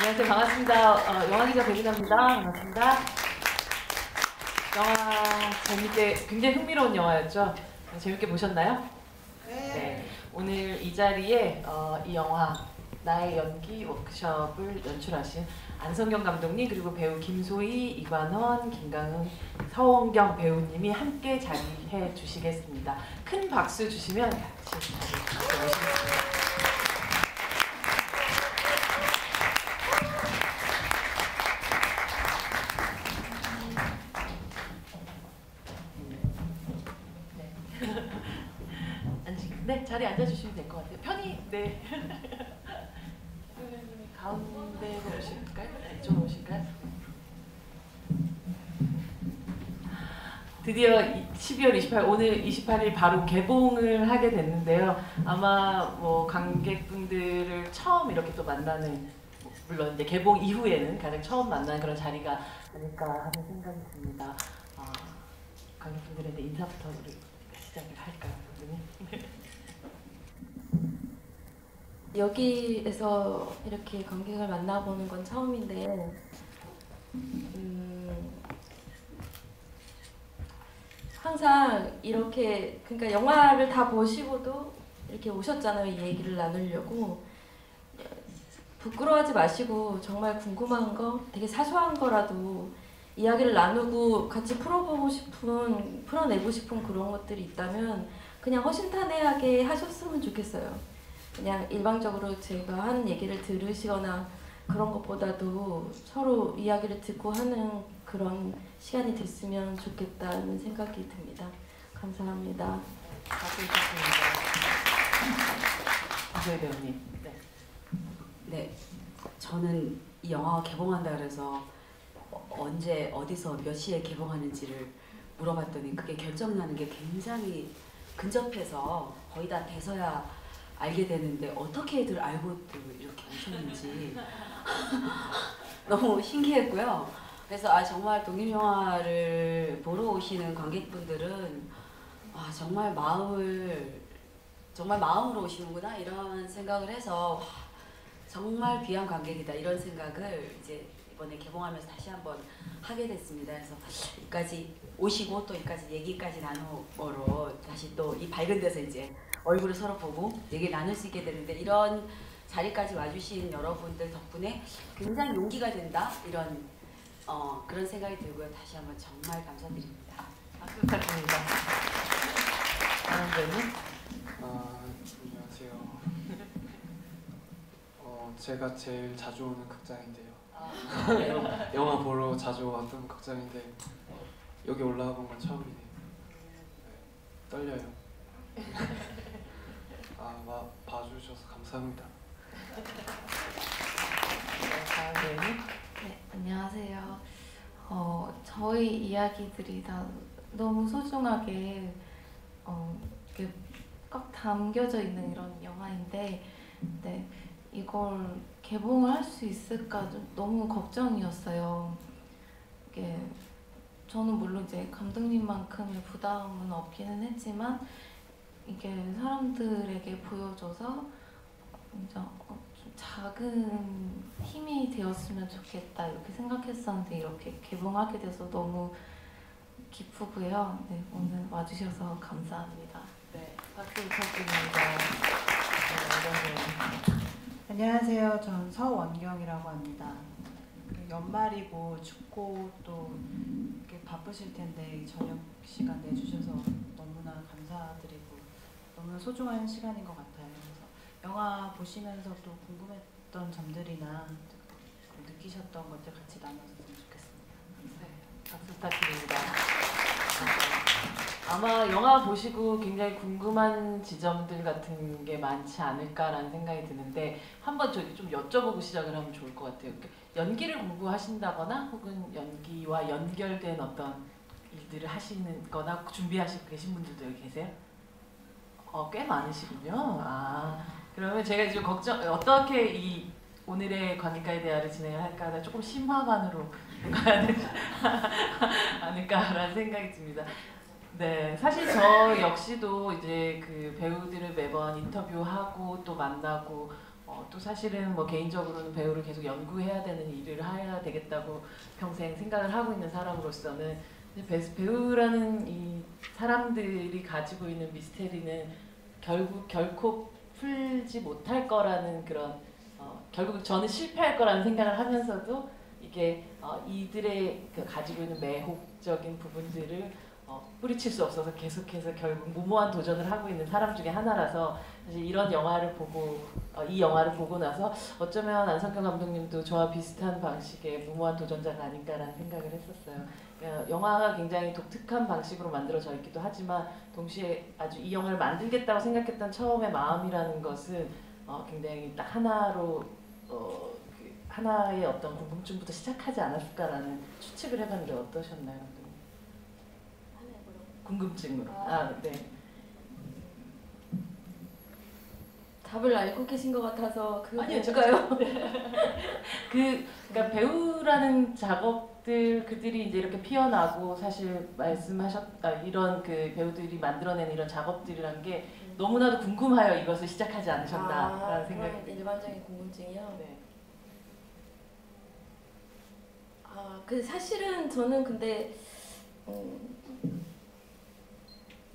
안녕하세요. 반갑습니다. 영화기자 백은하입니다. 반갑습니다. 영화 재밌게, 굉장히 흥미로운 영화였죠? 재밌게 보셨나요? 네. 오늘 이 자리에 이 영화 나의 연기 워크숍을 연출하신 안성경 감독님, 그리고 배우 김소희, 이관원, 김강은, 서원경 배우님이 함께 자리해 주시겠습니다. 큰 박수 주시면 같이 모시겠습니다. 네, 자리에 앉아주시면 될 것 같아요. 편히, 네. 선생님이 가운데로 오실까요? 이쪽으로 오실까요? 드디어 12월 28일, 오늘 28일 바로 개봉을 하게 됐는데요. 아마 뭐 관객분들을 처음 이렇게 또 만나는, 물론 이제 개봉 이후에는 가장 처음 만나는 그런 자리가 아닐까 하는 생각이 듭니다. 관객분들한테 인사부터 우리 시작을 할까요? 여기에서 이렇게 관객을 만나보는 건 처음인데 항상 이렇게, 그러니까 영화를 다 보시고도 이렇게 오셨잖아요. 이 얘기를 나누려고. 부끄러워하지 마시고 정말 궁금한 거, 되게 사소한 거라도 이야기를 나누고 같이 풀어내고 싶은 그런 것들이 있다면 그냥 허심탄회하게 하셨으면 좋겠어요. 그냥 일방적으로 제가 하는 얘기를 들으시거나 그런 것보다도 서로 이야기를 듣고 하는 그런 시간이 됐으면 좋겠다는 생각이 듭니다. 감사합니다. 박수 주셨습니다. 이소희 배우님. 네, 저는 이 영화가 개봉한다 그래서 언제 어디서 몇 시에 개봉하는지를 물어봤더니 그게 결정나는 게 굉장히 근접해서 거의 다 돼서야 알게 되는데 어떻게들 알고도 이렇게 오셨는지 너무 신기했고요. 그래서 정말 독립영화를 보러 오시는 관객분들은 정말 마음으로 오시는구나 이런 생각을 해서 정말 귀한 관객이다 이런 생각을 이제 이번에 개봉하면서 다시 한번 하게 됐습니다. 그래서 여기까지 오시고 또 여기까지 얘기까지 나누므로 다시 또 이 밝은 데서 이제 얼굴을 서로 보고 얘기를 나눌 수 있게 되는데, 이런 자리까지 와주신 여러분들 덕분에 굉장히 용기가 된다 이런 그런 생각이 들고요. 다시 한번 정말 감사드립니다. 박수 부탁드립니다. 배우님. 안녕하세요. 제가 제일 자주 오는 극장인데요. 영화 보러 자주 왔던 극장인데 여기 올라와 본 건 처음이네요. 네, 떨려요. 봐주셔서 감사합니다. 네, 안녕하세요. 저희 이야기들이 다 너무 소중하게 이렇게 꽉 담겨져 있는 이런 영화인데, 네, 이걸 개봉을 할 수 있을까 좀 너무 걱정이었어요. 이게 저는 물론 이제 감독님만큼의 부담은 없기는 했지만 이게 사람들에게 보여줘서 좀 작은 힘이 되었으면 좋겠다 이렇게 생각했었는데 이렇게 개봉하게 돼서 너무 기쁘고요. 네, 오늘 와주셔서 감사합니다. 네, 박수 부탁드립니다. 안녕하세요. 전 서원경이라고 합니다. 연말이고 춥고 또 이렇게 바쁘실 텐데 저녁 시간 내주셔서 너무나 감사드리고 너무 소중한 시간인 것 같아요. 그래서 영화 보시면서 또 궁금했던 점들이나 느끼셨던 것들 같이 나눴으면 좋겠습니다. 네, 박수 부탁드립니다. 아마 영화 보시고 굉장히 궁금한 지점들 같은 게 많지 않을까라는 생각이 드는데 한번 저기 좀 여쭤보고 시작을 하면 좋을 것 같아요. 연기를 공부하신다거나 혹은 연기와 연결된 어떤 일들을 하시는 거나 준비하시고 계신 분들도 여기 계세요? 꽤 많으시군요. 그러면 제가 이제 어떻게 이 오늘의 관객과의 대화를 진행을 할까 조금 심화반으로 가야 되지 않을까라는 생각이 듭니다. 네, 사실 저 역시도 이제 그 배우들을 매번 인터뷰하고 또 만나고 또 사실은 뭐 개인적으로는 배우를 계속 연구해야 되는 일을 해야 되겠다고 평생 생각을 하고 있는 사람으로서는 배우라는 이 사람들이 가지고 있는 미스테리는 결국 결코 풀지 못할 거라는 그런 결국 저는 실패할 거라는 생각을 하면서도 이게 이들의 가지고 있는 매혹적인 부분들을 뿌리칠 수 없어서 계속해서 결국 무모한 도전을 하고 있는 사람 중에 하나라서 사실 이런 영화를 보고 이 영화를 보고 나서 어쩌면 안성경 감독님도 저와 비슷한 방식의 무모한 도전자가 아닌가라는 생각을 했었어요. 영화가 굉장히 독특한 방식으로 만들어져 있기도 하지만 동시에 아주 이 영화를 만들겠다고 생각했던 처음의 마음이라는 것은 굉장히 딱 하나로 하나의 어떤 궁금증부터 시작하지 않았을까라는 추측을 해봤는데 어떠셨나요? 궁금증으로. 네. 답을 알고 계신 것 같아서 아니요, 뭘까요? 그러니까 배우라는 작업들 그들이 이제 이렇게 피어나고 사실 이런 그 배우들이 만들어낸 이런 작업들이란 게 너무나도 궁금하여 이것을 시작하지 않으셨나라는 생각이. 그런 일반적인 궁금증이요. 네. 그 사실은 저는 근데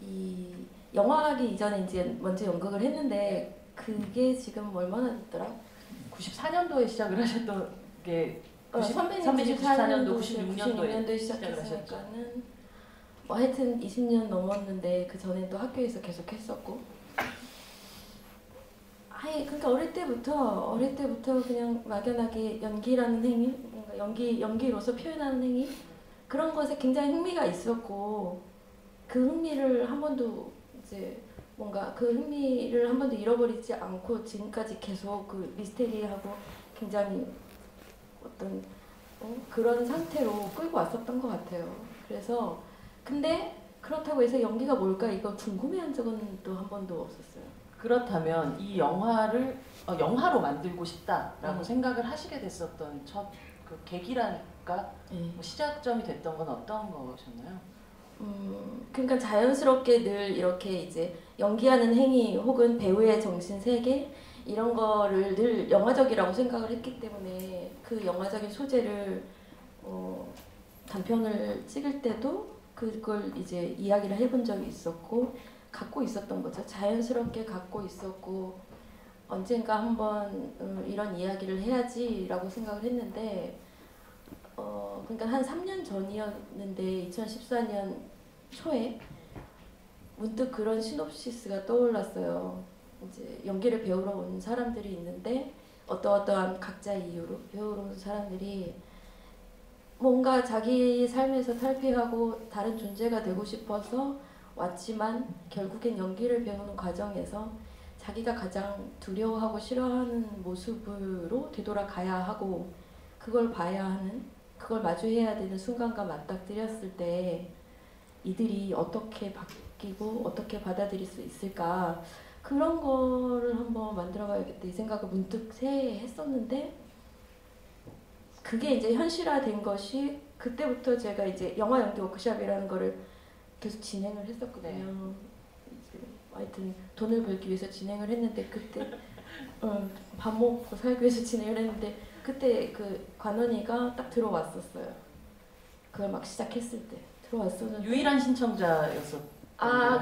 이 영화하기 이전에 이제 먼저 연극을 했는데 그게 지금 얼마나 됐더라? 94년도에 시작을 하셨던 게 선배님 94년도, 96년도에 시작했으니까는 뭐 하여튼 20년 넘었는데 그 전에 또 학교에서 계속 했었고 그러니까 어릴 때부터 그냥 막연하게 연기라는 행위, 뭔가 연기로서 표현하는 행위 그런 것에 굉장히 흥미가 있었고 그 흥미를 한 번도 이제 뭔가 그 흥미를 한 번도 잃어버리지 않고 지금까지 계속 그 미스테리하고 굉장히 어떤 그런 상태로 끌고 왔었던 것 같아요. 그래서 근데 그렇다고 해서 연기가 뭘까 이거 궁금해한 적은 또 한 번도 없었어요. 그렇다면 이 영화를 영화로 만들고 싶다라고 생각을 하시게 됐었던 첫 그 계기랄까 뭐 시작점이 됐던 건 어떤 거셨나요? 그러니까 자연스럽게 늘 이렇게 이제 연기하는 행위 혹은 배우의 정신 세계 이런 거를 늘 영화적이라고 생각을 했기 때문에 그 영화적인 소재를 단편을 찍을 때도 그걸 이제 이야기를 해본 적이 있었고 갖고 있었던 거죠. 자연스럽게 갖고 있었고 언젠가 한번 이런 이야기를 해야지라고 생각을 했는데 그러니까 한 3년 전이었는데 2014년 초에 문득 그런 시놉시스가 떠올랐어요. 이제 연기를 배우러 온 사람들이 있는데 어떠한 각자 이유로 배우러 온 사람들이 뭔가 자기 삶에서 탈피하고 다른 존재가 되고 싶어서 왔지만 결국엔 연기를 배우는 과정에서 자기가 가장 두려워하고 싫어하는 모습으로 되돌아가야 하고 그걸 봐야 하는 그걸 마주해야 되는 순간과 맞닥뜨렸을 때 이들이 어떻게 바뀌고 어떻게 받아들일 수 있을까 그런 거를 한번 만들어봐야겠다 이 생각을 문득 새해했었는데 그게 이제 현실화된 것이 그때부터 제가 이제 영화 연기 워크숍이라는 거를 계속 진행을 했었거든요. 이제 하여튼 돈을 벌기 위해서 진행을 했는데 그때 밥 먹고 살기 위해서 진행을 했는데 그때 그 관원이가 딱 들어왔었어요. 그걸 막 시작했을 때 들어왔었는데 유일한 신청자였었.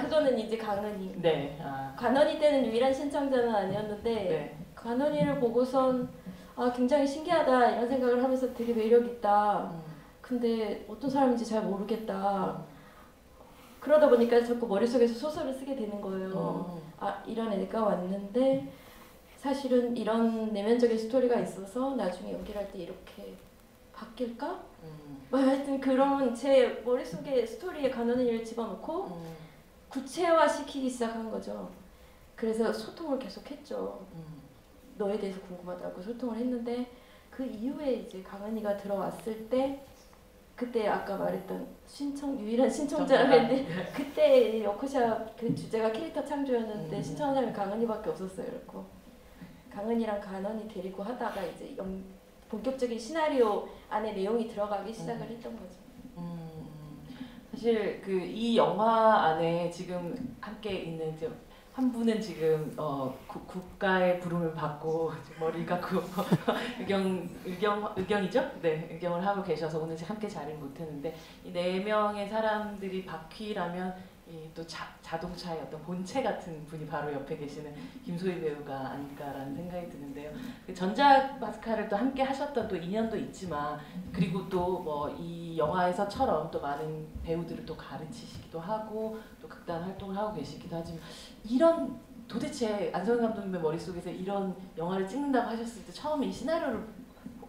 그거는 이제 강은이. 네. 관원이 때는 유일한 신청자는 아니었는데 네. 관원이를 보고선 굉장히 신기하다 이런 생각을 하면서 되게 매력 있다. 근데 어떤 사람인지 잘 모르겠다. 그러다 보니까 자꾸 머릿속에서 소설을 쓰게 되는 거예요. 이런 애가 왔는데 사실은 이런 내면적인 스토리가 있어서 나중에 연기를 할 때 이렇게 바뀔까? 하여튼 그런 제 머릿속에 스토리에 관원이를 집어넣고 구체화시키기 시작한 거죠. 그래서 소통을 계속 했죠. 너에 대해서 궁금하다고 소통을 했는데 그 이후에 이제 강은이가 들어왔을 때 그때 아까 말했던 유일한 신청자라고 했는데 그때 워크숍 그 주제가 캐릭터 창조였는데 신청한 사람이 강은이밖에 없었어요. 그렇고 강은이랑 간원이 데리고 하다가 이제 본격적인 시나리오 안에 내용이 들어가기 시작을 했던 거죠. 사실 그 이 영화 안에 지금 함께 있는 한 분은 지금 국가의 부름을 받고 머리가 의경이죠? 네, 의경을 하고 계셔서 오늘 함께 자리를 못했는데 이 4명의 사람들이 바퀴라면 이 또 자동차의 어떤 본체 같은 분이 바로 옆에 계시는 김소희 배우가 아닐까라는 생각이 드는데요. 그 전작 마스카를 또 함께 하셨던 또 인연도 있지만 그리고 또 뭐 이 영화에서처럼 또 많은 배우들을 또 가르치시기도 하고 또 극단 활동을 하고 계시기도 하지만 이런 도대체 안성현 감독님의 머릿속에서 이런 영화를 찍는다고 하셨을 때 처음에 이 시나리오를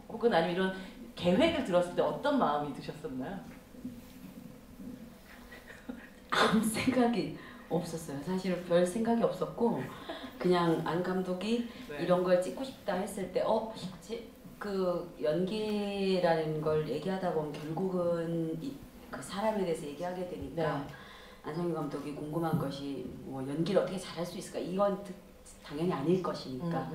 혹은 아니면 이런 계획을 들었을 때 어떤 마음이 드셨었나요? 아무 생각이 없었어요. 사실 별 생각이 없었고 그냥 안 감독이 네. 이런 걸 찍고 싶다 했을 때 그 연기라는 걸 얘기하다 보면 결국은 그 사람에 대해서 얘기하게 되니까 네. 안성현 감독이 궁금한 것이 뭐 연기를 어떻게 잘할 수 있을까? 이건 당연히 아닐 것이니까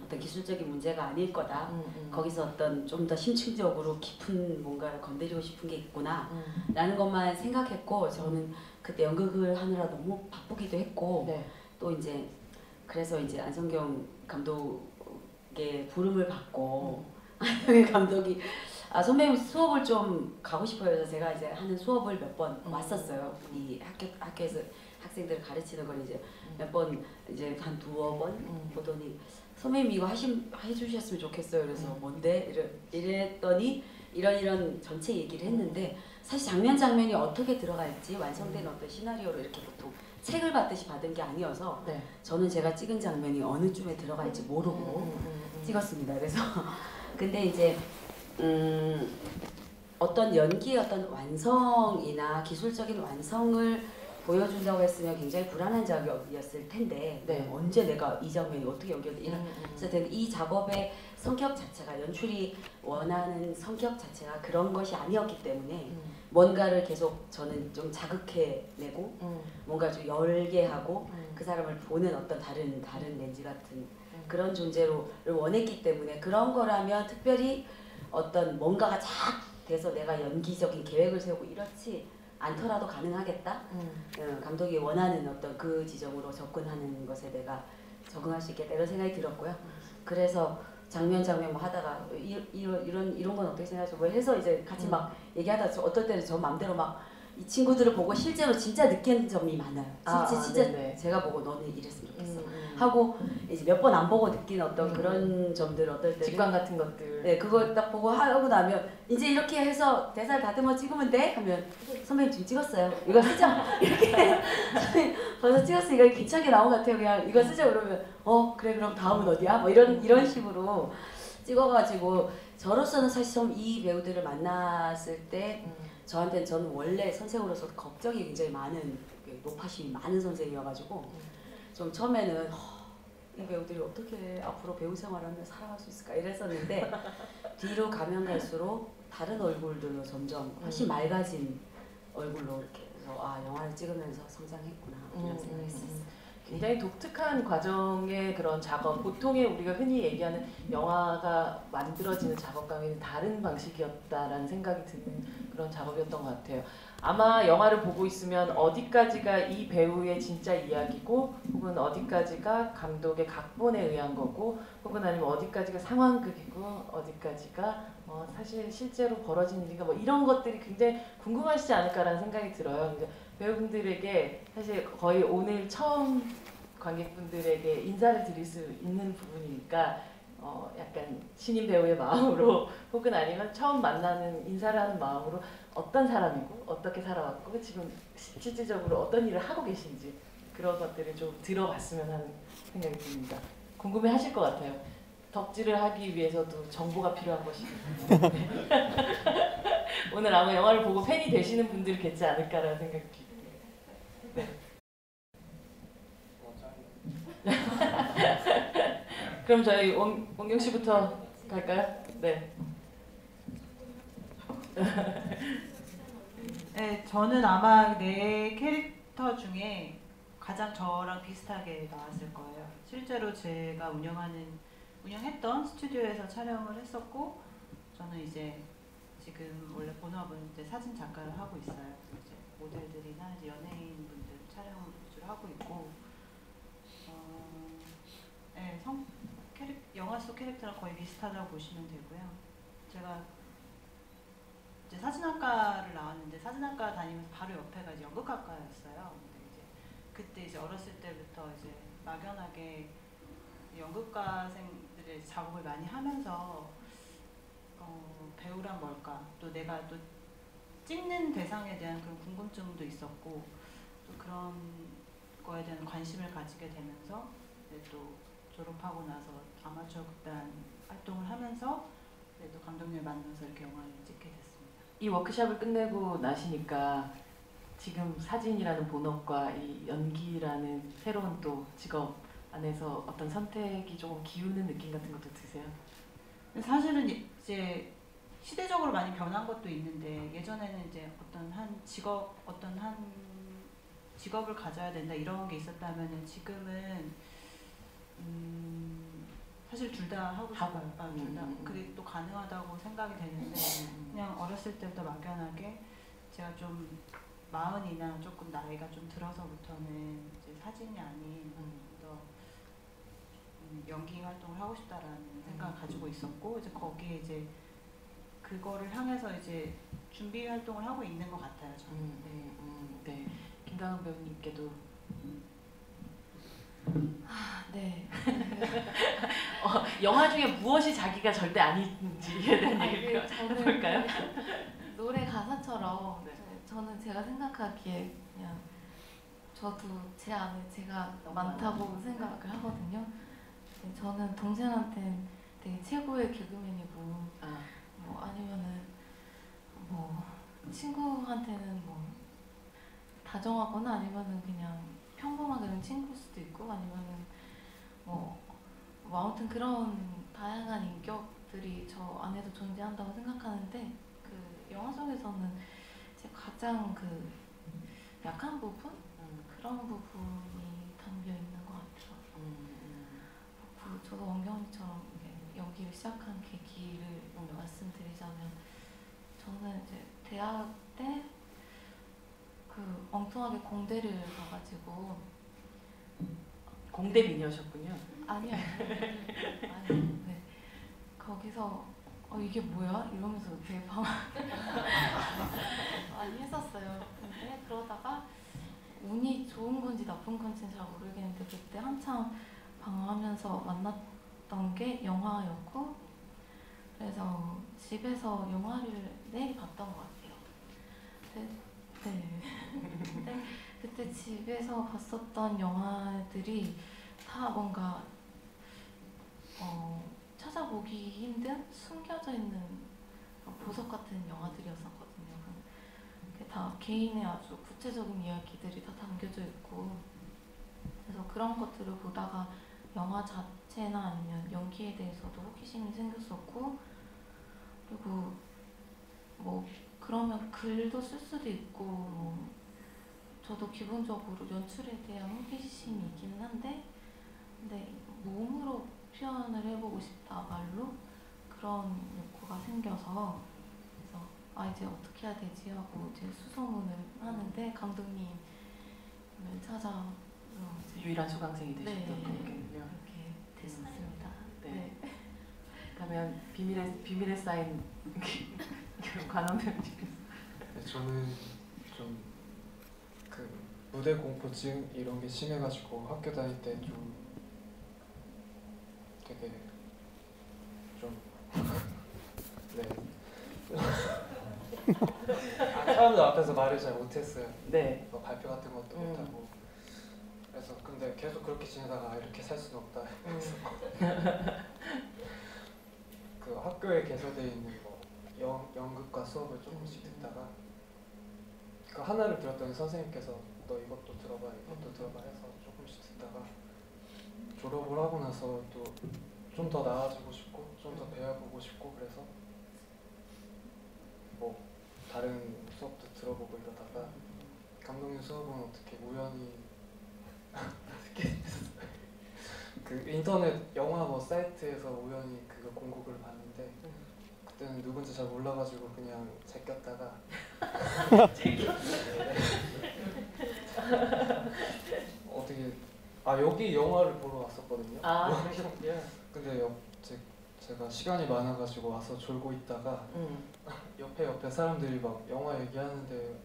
어떤 기술적인 문제가 아닐 거다. 거기서 어떤 좀 더 심층적으로 깊은 뭔가를 건드리고 싶은 게 있구나 라는 것만 생각했고 저는 그때 연극을 하느라 너무 바쁘기도 했고 네. 또 이제 그래서 이제 안성경 감독의 부름을 받고 안성경 감독이 선배님 수업을 좀 가고 싶어요. 그래서 제가 이제 하는 수업을 몇 번 왔었어요. 이 학교에서 학생들을 가르치는 걸 이제 몇 번 이제 한 2번 보더니 선배님 이거 해주셨으면 좋겠어요. 그래서 뭔데? 이랬더니 이런 전체 얘기를 했는데 사실 장면이 어떻게 들어갈지 완성된 어떤 시나리오를 이렇게 보통 책을 받듯이 받은 게 아니어서 네. 저는 제가 찍은 장면이 어느 쯤에 들어갈지 모르고 찍었습니다. 그래서 근데 이제 어떤 연기의 어떤 완성이나 기술적인 완성을 보여준다고 했으면 굉장히 불안한 작업이었을 텐데 네. 언제 내가 이 장면이 어떻게 연결돼 그래서 이 작업의 성격 자체가 연출이 원하는 성격 자체가 그런 것이 아니었기 때문에 뭔가를 계속 저는 좀 자극해내고 뭔가 좀 열게 하고 그 사람을 보는 어떤 다른 렌즈 같은 그런 존재를 원했기 때문에 그런 거라면 특별히 어떤 뭔가가 쫙 돼서 내가 연기적인 계획을 세우고 이렇지 않더라도 가능하겠다. 감독이 원하는 어떤 그 지점으로 접근하는 것에 내가 적응할 수 있겠다 이런 생각이 들었고요. 그래서 장면 뭐 하다가 이런 건 어떻게 생각하세요? 뭐 해서 이제 같이 막 얘기하다 어떨 때는 저 맘대로 막 이 친구들을 보고 실제로 진짜 느끼는 점이 많아요. 진짜 네네. 제가 보고 너는 이랬으면 좋겠어. 하고 이제 몇 번 안 보고 느낀 어떤 그런 점들 어떨 때는 직관 같은 것들. 네, 그걸 딱 보고 하고 나면 이제 이렇게 해서 대사를 다듬어 찍으면 돼? 하면 선배님 지금 찍었어요. 이거 쓰자. 이렇게 벌써 찍었으니까 괜찮게 나온 것 같아요. 그냥 이거 쓰자 그러면 그래 그럼 다음은 어디야? 뭐 이런 식으로 찍어가지고 저로서는 사실 이 배우들을 만났을 때 저는 원래 선생으로서 걱정이 굉장히 많은 노파심이 많은 선생이어가지고 좀 처음에는 이 배우들이 어떻게 앞으로 배우 생활하며 살아갈 수 있을까 이랬었는데 뒤로 가면 갈수록 다른 얼굴들로 점점 훨씬 맑아진 얼굴로 이렇게 해서 영화를 찍으면서 성장했구나 이런 생각했었어요. 굉장히 독특한 과정의 그런 작업, 보통의 우리가 흔히 얘기하는 영화가 만들어지는 작업과는 다른 방식이었다라는 생각이 드는 그런 작업이었던 것 같아요. 아마 영화를 보고 있으면 어디까지가 이 배우의 진짜 이야기고 혹은 어디까지가 감독의 각본에 의한 거고 혹은 아니면 어디까지가 상황극이고 어디까지가 사실 실제로 벌어진 일인가 뭐 이런 것들이 굉장히 궁금하시지 않을까라는 생각이 들어요. 배우분들에게 사실 거의 오늘 처음 관객분들에게 인사를 드릴 수 있는 부분이니까 약간 신인 배우의 마음으로 혹은 아니면 처음 만나는 인사를 하는 마음으로 어떤 사람이고 어떻게 살아왔고 지금 실질적으로 어떤 일을 하고 계신지 그런 것들을 좀 들어봤으면 하는 생각이 듭니다. 궁금해하실 것 같아요. 덕질을 하기 위해서도 정보가 필요한 것이고 오늘 아마 영화를 보고 팬이 되시는 분들겠지 않을까라는 생각이 듭니다. 네. 그럼 저희 원경 씨부터 갈까요? 네. 네, 저는 아마 내 캐릭터 중에 가장 저랑 비슷하게 나왔을 거예요. 실제로 제가 운영했던 스튜디오에서 촬영을 했었고, 저는 이제 지금 원래 본업은 이제 사진 작가를 하고 있어요. 이제 모델들이나 이제 연예인분들 촬영을 주로 하고 있고, 네, 영화 속 캐릭터랑 거의 비슷하다고 보시면 되고요. 제가 이제 사진학과를 나왔는데 사진학과 다니면서 바로 옆에가 이제 연극학과였어요. 근데 이제 그때 이제 어렸을 때부터 이제 막연하게 연극과생들의 작업을 많이 하면서 배우란 뭘까, 또 내가 또 찍는 대상에 대한 그런 궁금증도 있었고, 또 그런 거에 대한 관심을 가지게 되면서 이제 또 졸업하고 나서 아마추어 극단 활동을 하면서 이제 또 감독님을 만나서 이렇게 영화를 찍게 됐습니다. 이 워크숍을 끝내고 나시니까 지금 사진이라는 본업과 이 연기라는 새로운 또 직업 안에서 어떤 선택이 조금 기우는 느낌 같은 것도 드세요? 사실은 이제 시대적으로 많이 변한 것도 있는데, 예전에는 이제 어떤 한 직업을 가져야 된다 이런 게 있었다면은 지금은 사실 둘 다 하고 싶어요. 둘 다. 그게 또 가능하다고 생각이 되는데, 그냥 어렸을 때부터 막연하게 제가 좀 마흔이나 조금 나이가 좀 들어서부터는 이제 사진이 아닌 더 연기 활동을 하고 싶다라는 생각을 가지고 있었고, 이제 거기에 이제 그거를 향해서 이제 준비 활동을 하고 있는 것 같아요. 저는. 네. 김가은 배우님께도 네. 영화 중에 무엇이 자기가 절대 아닌지에 대한 얘기를 저는 해볼까요? 노래 가사처럼 네. 저는 제가 생각하기에 그냥 저도 제 안에 제가 너무 많다고 생각을 하거든요. 근데 저는 동생한테는 되게 최고의 개그맨이고 뭐 아니면은 뭐 친구한테는 뭐 다정하거나 아니면은 그냥 평범하게 그냥 친구일 수도 있고, 아니면은 뭐 아무튼 그런 다양한 인격들이 저 안에도 존재한다고 생각하는데, 그 영화 속에서는 제 가장 그 약한 부분? 그런 부분이 담겨 있는 것 같아요. 저도 원경이처럼 연기를 시작한 계기를 말씀드리자면, 저는 이제 대학 때 그 엉뚱하게 공대를 가가지고. 공대 미녀셨군요. 아니요. 네. 거기서 이게 뭐야? 이러면서 되게 많이 했었어요. 근데 그러다가 운이 좋은 건지 나쁜 건지는 잘 모르겠는데, 그때 한참 방황하면서 만났던 게 영화였고, 그래서 집에서 영화를 내일 봤던 것 같아요. 근데 그때 집에서 봤었던 영화들이 다 뭔가 찾아보기 힘든 숨겨져 있는 보석 같은 영화들이었었거든요. 그게 다 개인의 아주 구체적인 이야기들이 다 담겨져 있고, 그래서 그런 것들을 보다가 영화 자체나 아니면 연기에 대해서도 호기심이 생겼었고, 그리고 뭐 그러면 글도 쓸 수도 있고, 뭐 저도 기본적으로 연출에 대한 호기심이 있기는 한데, 근데 몸으로 표현을 해보고 싶다, 말로 그런 욕구가 생겨서, 그래서 이제 어떻게 해야 되지 하고 이제 수소문을 하는데, 감독님을 찾아 유일한 수강생이 되셨던 네. 거군요. 그렇게 됐습니다. 네. 그러면 비밀의 사인 관원 배우님. 네, 저는 좀 그 무대 공포증 이런 게 심해가지고 학교 다닐 때 좀 되게 좀 네. 사람들 앞에서 말을 잘 못했어요. 네. 뭐 발표 같은 것도 못하고. 그래서 근데 계속 그렇게 지내다가 이렇게 살 수는 없다. 그래서 그 학교에 개설되어 있는 뭐 연극과 수업을 조금씩 듣다가 그 하나를 들었더니 선생님께서 너 이것도 들어봐, 이것도 들어봐 해서 조금씩 듣다가 졸업을 하고 나서 또 좀 더 나아지고 싶고 좀 더 배워보고 싶고, 그래서 뭐 다른 수업도 들어보고 이러다가 감독님 수업은 어떻게 우연히 그 인터넷 영화 뭐 사이트에서 우연히 그거 공고글 봤는데, 그때는 누군지 잘 몰라가지고 그냥 제꼈다가 어떻게 아 여기 영화를 보러 왔었거든요. 아 그러셨군요. 근데 제가 시간이 많아가지고 와서 졸고 있다가 옆에 사람들이 막 영화 얘기하는데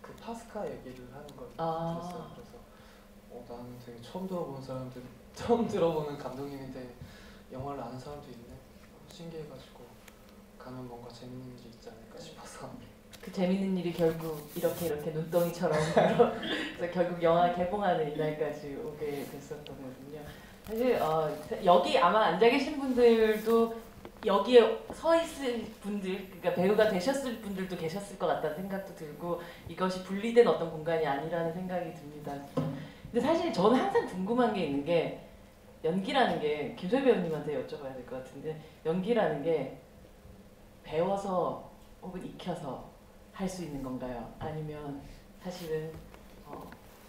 그 파스카 얘기를 하는 걸 들었어요. 그래서 나는 되게 처음 들어보는 감독님인데 영화를 아는 사람도 있네. 신기해가지고 가면 뭔가 재밌는 일이 있지 않을까 싶어서. 그 재밌는 일이 결국 이렇게 눈덩이처럼 그래서 결국 영화 개봉하는 이날까지 오게 됐었던 거군요. 사실 여기 아마 앉아 계신 분들도 여기에 서 있을 분들, 그러니까 배우가 되셨을 분들도 계셨을 것 같다는 생각도 들고 이것이 분리된 어떤 공간이 아니라는 생각이 듭니다. 근데 사실 저는 항상 궁금한 게 있는 게 연기라는 게 김소희 배우님한테 여쭤봐야 될 것 같은데 연기라는 게 배워서 혹은 익혀서 할 수 있는 건가요? 아니면 사실은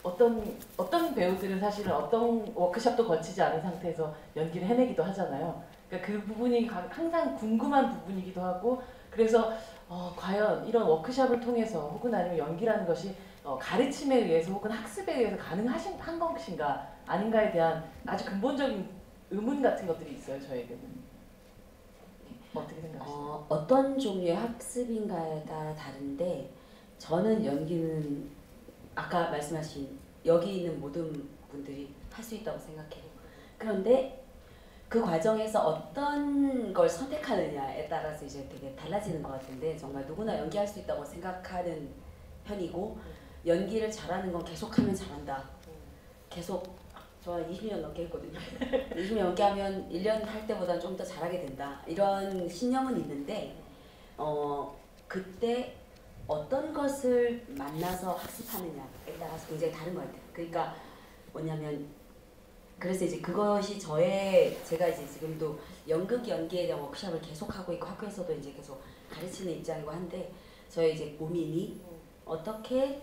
어떤 배우들은 사실은 어떤 워크숍도 거치지 않은 상태에서 연기를 해내기도 하잖아요. 그러니까 그 부분이 항상 궁금한 부분이기도 하고 그래서 과연 이런 워크숍을 통해서 혹은 아니면 연기라는 것이 가르침에 의해서 혹은 학습에 의해서 가능한 것인가 아닌가에 대한 아주 근본적인 의문 같은 것들이 있어요. 저에게는. 어떻게 생각하세요? 어떤 종류의 학습인가에 따라 다른데 저는 연기는 아까 말씀하신 여기 있는 모든 분들이 할 수 있다고 생각해요. 그런데 그 과정에서 어떤 걸 선택하느냐에 따라서 이제 되게 달라지는 것 같은데 정말 누구나 연기할 수 있다고 생각하는 편이고 연기를 잘하는 건 계속하면 잘한다. 계속 저 20년 넘게 했거든요. 20년 넘게 하면 1년 할 때보다 좀 더 잘하게 된다. 이런 신념은 있는데 그때 어떤 것을 만나서 학습하느냐에 따라서 굉장히 다른 것 같아요. 그러니까 뭐냐면 그래서 이제 그것이 제가 이제 지금도 연극 연기에 대한 워크숍을 계속 하고 있고 학교에서도 이제 계속 가르치는 입장이고 한데 저의 이제 고민이 어떻게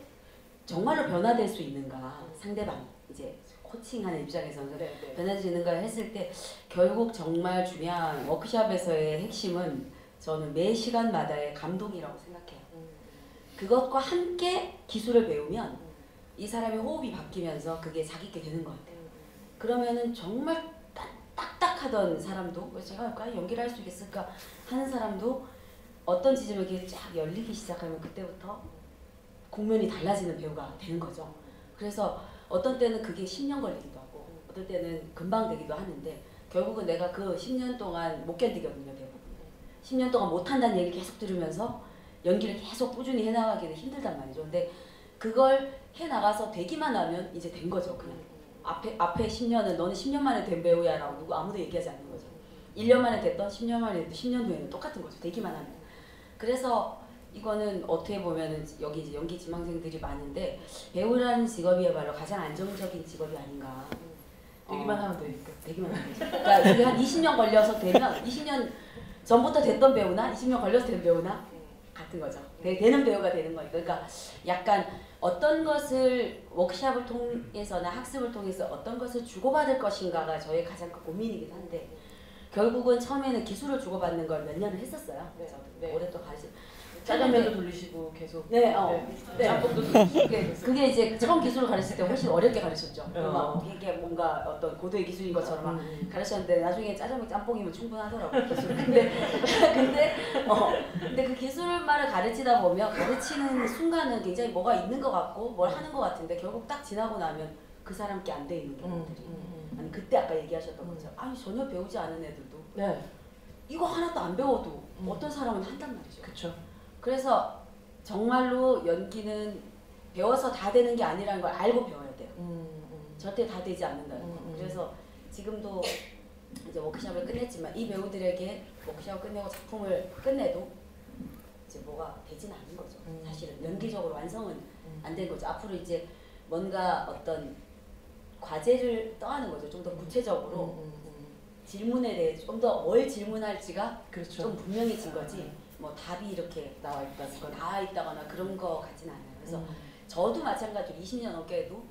정말로 변화될 수 있는가 상대방 이제 코칭하는 입장에서는 변화될 수 있는가 했을 때 결국 정말 중요한 워크숍에서의 핵심은 저는 매 시간마다의 감동이라고 생각해요. 그것과 함께 기술을 배우면 이 사람의 호흡이 바뀌면서 그게 자기게 되는 것 같아요. 그러면은 정말 딱딱하던 사람도 왜 제가 과연 연기를 할 수 있겠을까 하는 사람도 어떤 지점에 이렇게 쫙 열리기 시작하면 그때부터 국면이 달라지는 배우가 되는 거죠. 그래서 어떤 때는 그게 10년 걸리기도 하고 어떤 때는 금방 되기도 하는데 결국은 내가 그 10년 동안 못 견디거든요. 대부분 10년 동안 못한다는 얘기를 계속 들으면서 연기를 계속 꾸준히 해나가기는 힘들단 말이죠. 근데 그걸 해나가서 되기만 하면 이제 된 거죠. 그냥 앞에 10년은 너는 10년 만에 된 배우야 라고 누구 아무도 얘기하지 않는 거죠. 1년 만에 됐던 10년 만에 됐던 10년 후에는 똑같은 거죠. 되기만 하면. 그래서 이거는 어떻게 보면은 여기 이제 연기 지망생들이 많은데 배우라는 직업이야말로 가장 안정적인 직업이 아닌가. 되기만 하면 되니까. 되기만 하면 되죠. 그러니까 이게 한 20년 걸려서 되면 20년 전부터 됐던 배우나 20년 걸려서 된 배우나 같은 거죠. 되는 배우가 되는 거니까. 그러니까 약간 어떤 것을 워크숍을 통해서나 학습을 통해서 어떤 것을 주고받을 것인가가 저의 가장 큰 고민이기도 한데 결국은 처음에는 기술을 주고받는 걸 몇 년을 했었어요. 네. 저도 네. 오랫동안 가르치. 짜장면도 돌리시고 계속. 네, 네. 짬뽕도 돌리시고. 그게 이제 처음 기술을 가르칠 때 훨씬 어렵게 가르쳤죠. 막 이게 뭔가 어떤 고도의 기술인 것처럼 막 가르쳤는데 나중에 짜장면 짬뽕이면 충분하더라고요. 기술. 근데 그 기술만을 가르치다 보면 가르치는 순간은 굉장히 뭐가 있는 것 같고 뭘 하는 것 같은데 결국 딱 지나고 나면 그 사람께 안 돼 있는 경우들이. 아니 그때 아까 얘기하셨던 거죠. 아니 전혀 배우지 않은 애들도 네. 이거 하나도 안 배워도 어떤 사람은 한단 말이죠. 그렇죠. 그래서 정말로 연기는 배워서 다 되는 게 아니라는 걸 알고 배워야 돼요. 절대 다 되지 않는다는 거. 그래서 지금도 이제 워크숍을 끝냈지만 이 배우들에게 워크숍을 끝내고 작품을 끝내도 이제 뭐가 되지는 않는 거죠. 사실은 연기적으로 완성은 안 된 거죠. 앞으로 이제 뭔가 어떤 과제를 떠하는 거죠. 좀 더 구체적으로 질문에 대해 좀 더 뭘 질문할지가 그렇죠. 좀 분명해진 거지. 뭐 답이 이렇게 나와 있다거나 그런 거 같지는 않아요. 그래서 저도 마찬가지로 20년 넘게 해도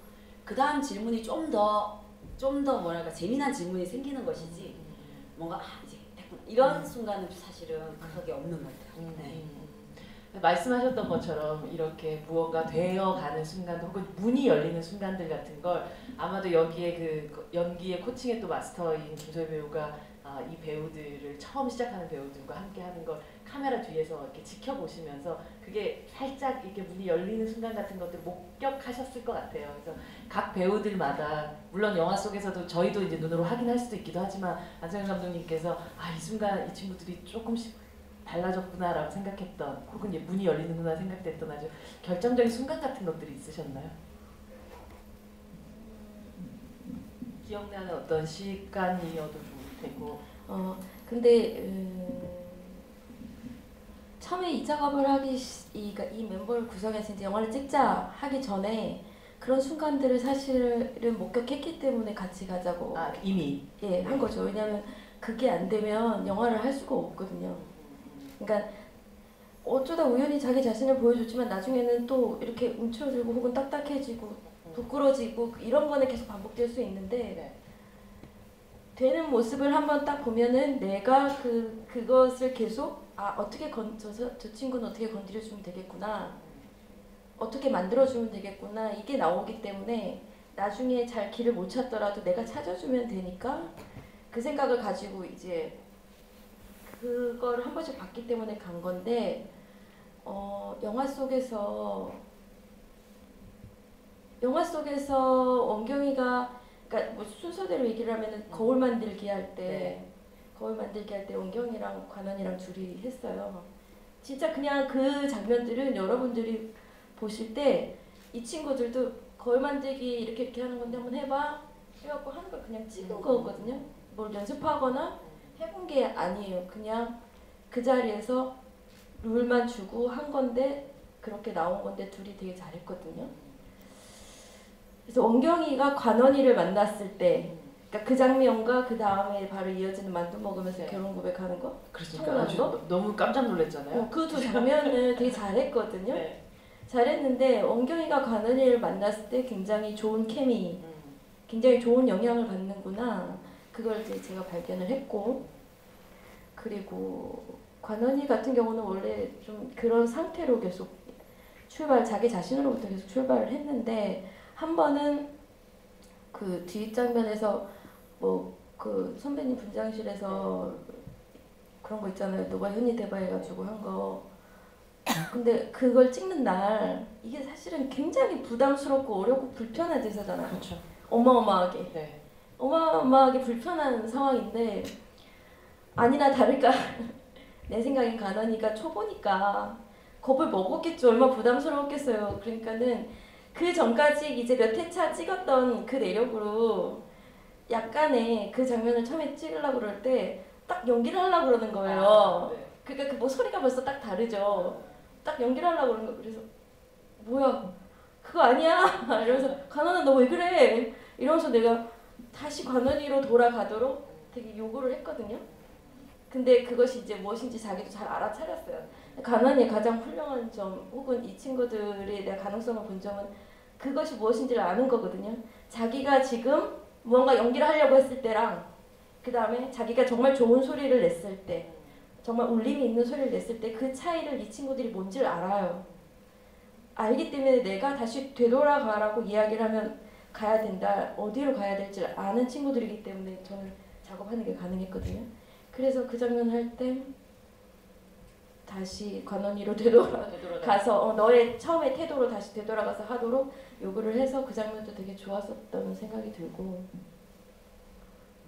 그 다음 질문이 좀 더 뭐랄까 재미난 질문이 생기는 것이지 뭔가 이제 됐구나 이런 순간은 사실은 그게 없는 것 같아요. 네. 말씀하셨던 것처럼 이렇게 무언가 되어가는 순간 혹은 문이 열리는 순간들 같은 걸 아마도 여기에 그 연기의 코칭의 또 마스터인 김소희 배우가 이 배우들을 처음 시작하는 배우들과 함께 하는 걸 카메라 뒤에서 이렇게 지켜보시면서 그게 살짝 이렇게 문이 열리는 순간 같은 것들 목격하셨을 것 같아요. 그래서 각 배우들마다 물론 영화 속에서도 저희도 이제 눈으로 확인할 수도 있기도 하지만 안성현 감독님께서 이 순간 이 친구들이 조금씩 달라졌구나라고 생각했던 혹은 문이 열리는구나 생각됐던 아주 결정적인 순간 같은 것들이 있으셨나요? 기억나는 어떤 시간이어도 좀 되고. 근데 처음에 이 작업을 이 멤버를 구성해서 이제 영화를 찍자 하기 전에 그런 순간들을 사실은 목격했기 때문에 같이 가자고 이미 한 거죠. 왜냐하면 그게 안 되면 영화를 할 수가 없거든요. 그러니까 어쩌다 우연히 자기 자신을 보여줬지만 나중에는 또 이렇게 움츠러들고 혹은 딱딱해지고 부끄러지고 이런 거는 계속 반복될 수 있는데 되는 모습을 한번 딱 보면은 내가 그것을 계속 어떻게 저 친구는 어떻게 건드려주면 되겠구나, 어떻게 만들어주면 되겠구나, 이게 나오기 때문에 나중에 잘 길을 못 찾더라도 내가 찾아주면 되니까 그 생각을 가지고 이제 그걸 한 번씩 봤기 때문에 간 건데 영화 속에서 원경이가 그러니까 뭐 순서대로 얘기를 하면은 거울 만들기 할 때 원경이랑 관원이랑 둘이 했어요. 진짜 그냥 그 장면들은 여러분들이 보실 때 이 친구들도 거울 만들기 이렇게 하는 건데 한번 해봐 해갖고 하는 걸 그냥 찍은 거거든요. 뭘 연습하거나 해본 게 아니에요. 그냥 그 자리에서 룰만 주고 한 건데 그렇게 나온 건데 둘이 되게 잘했거든요. 그래서 원경이가 관원이를 만났을 때 그러니까 그 장면과 그 다음에 바로 이어지는 만두 먹으면서 결혼 고백하는 거? 그러니까 아주 너무 깜짝 놀랐잖아요. 그 두 장면을 되게 잘했거든요. 잘했는데 원경이가 관원이를 만났을 때 굉장히 좋은 케미, 굉장히 좋은 영향을 받는구나. 그걸 이제 제가 발견을 했고, 그리고 관원이 같은 경우는 원래 좀 그런 상태로 계속 자기 자신으로부터 계속 출발을 했는데 한 번은 그 뒷장면에서 뭐 그 선배님 분장실에서 그런 거 있잖아요. 누가 현이 대바 해가지고 한 거. 근데 그걸 찍는 날 이게 사실은 굉장히 부담스럽고 어렵고 불편한 대사잖아요. 그렇죠. 어마어마하게. 어마어마하게 불편한 상황인데 아니나 다를까 내 생각엔 가난이가 초보니까 겁을 먹었겠죠. 얼마나 부담스러웠겠어요. 그러니까는 그 전까지 이제 몇 회차 찍었던 그 내력으로 약간의 그 장면을 처음에 찍으려고 그럴 때 딱 연기를 하려고 그러는 거예요. 그러니까 그 뭐 소리가 벌써 딱 다르죠. 딱 연기를 하려고 그러는 거. 그래서 뭐야 그거 아니야 이러면서 관원아 너 왜 그래 이러면서 내가 다시 관원이로 돌아가도록 되게 요구를 했거든요. 근데 그것이 이제 무엇인지 자기도 잘 알아차렸어요. 관원이의 가장 훌륭한 점 혹은 이 친구들의 내가 가능성을 본 점은 그것이 무엇인지를 아는 거거든요. 자기가 지금 무언가 연기를 하려고 했을 때랑 그 다음에 자기가 정말 좋은 소리를 냈을 때 정말 울림이 있는 소리를 냈을 때 그 차이를 이 친구들이 뭔지를 알아요. 알기 때문에 내가 다시 되돌아가라고 이야기를 하면 가야 된다. 어디로 가야 될지 아는 친구들이기 때문에 저는 작업하는 게 가능했거든요. 그래서 그 장면 할 때 다시 관원이로 되돌아가서 너의 처음의 태도로 다시 되돌아가서 하도록 요구를 해서 그 장면도 되게 좋았었다는 생각이 들고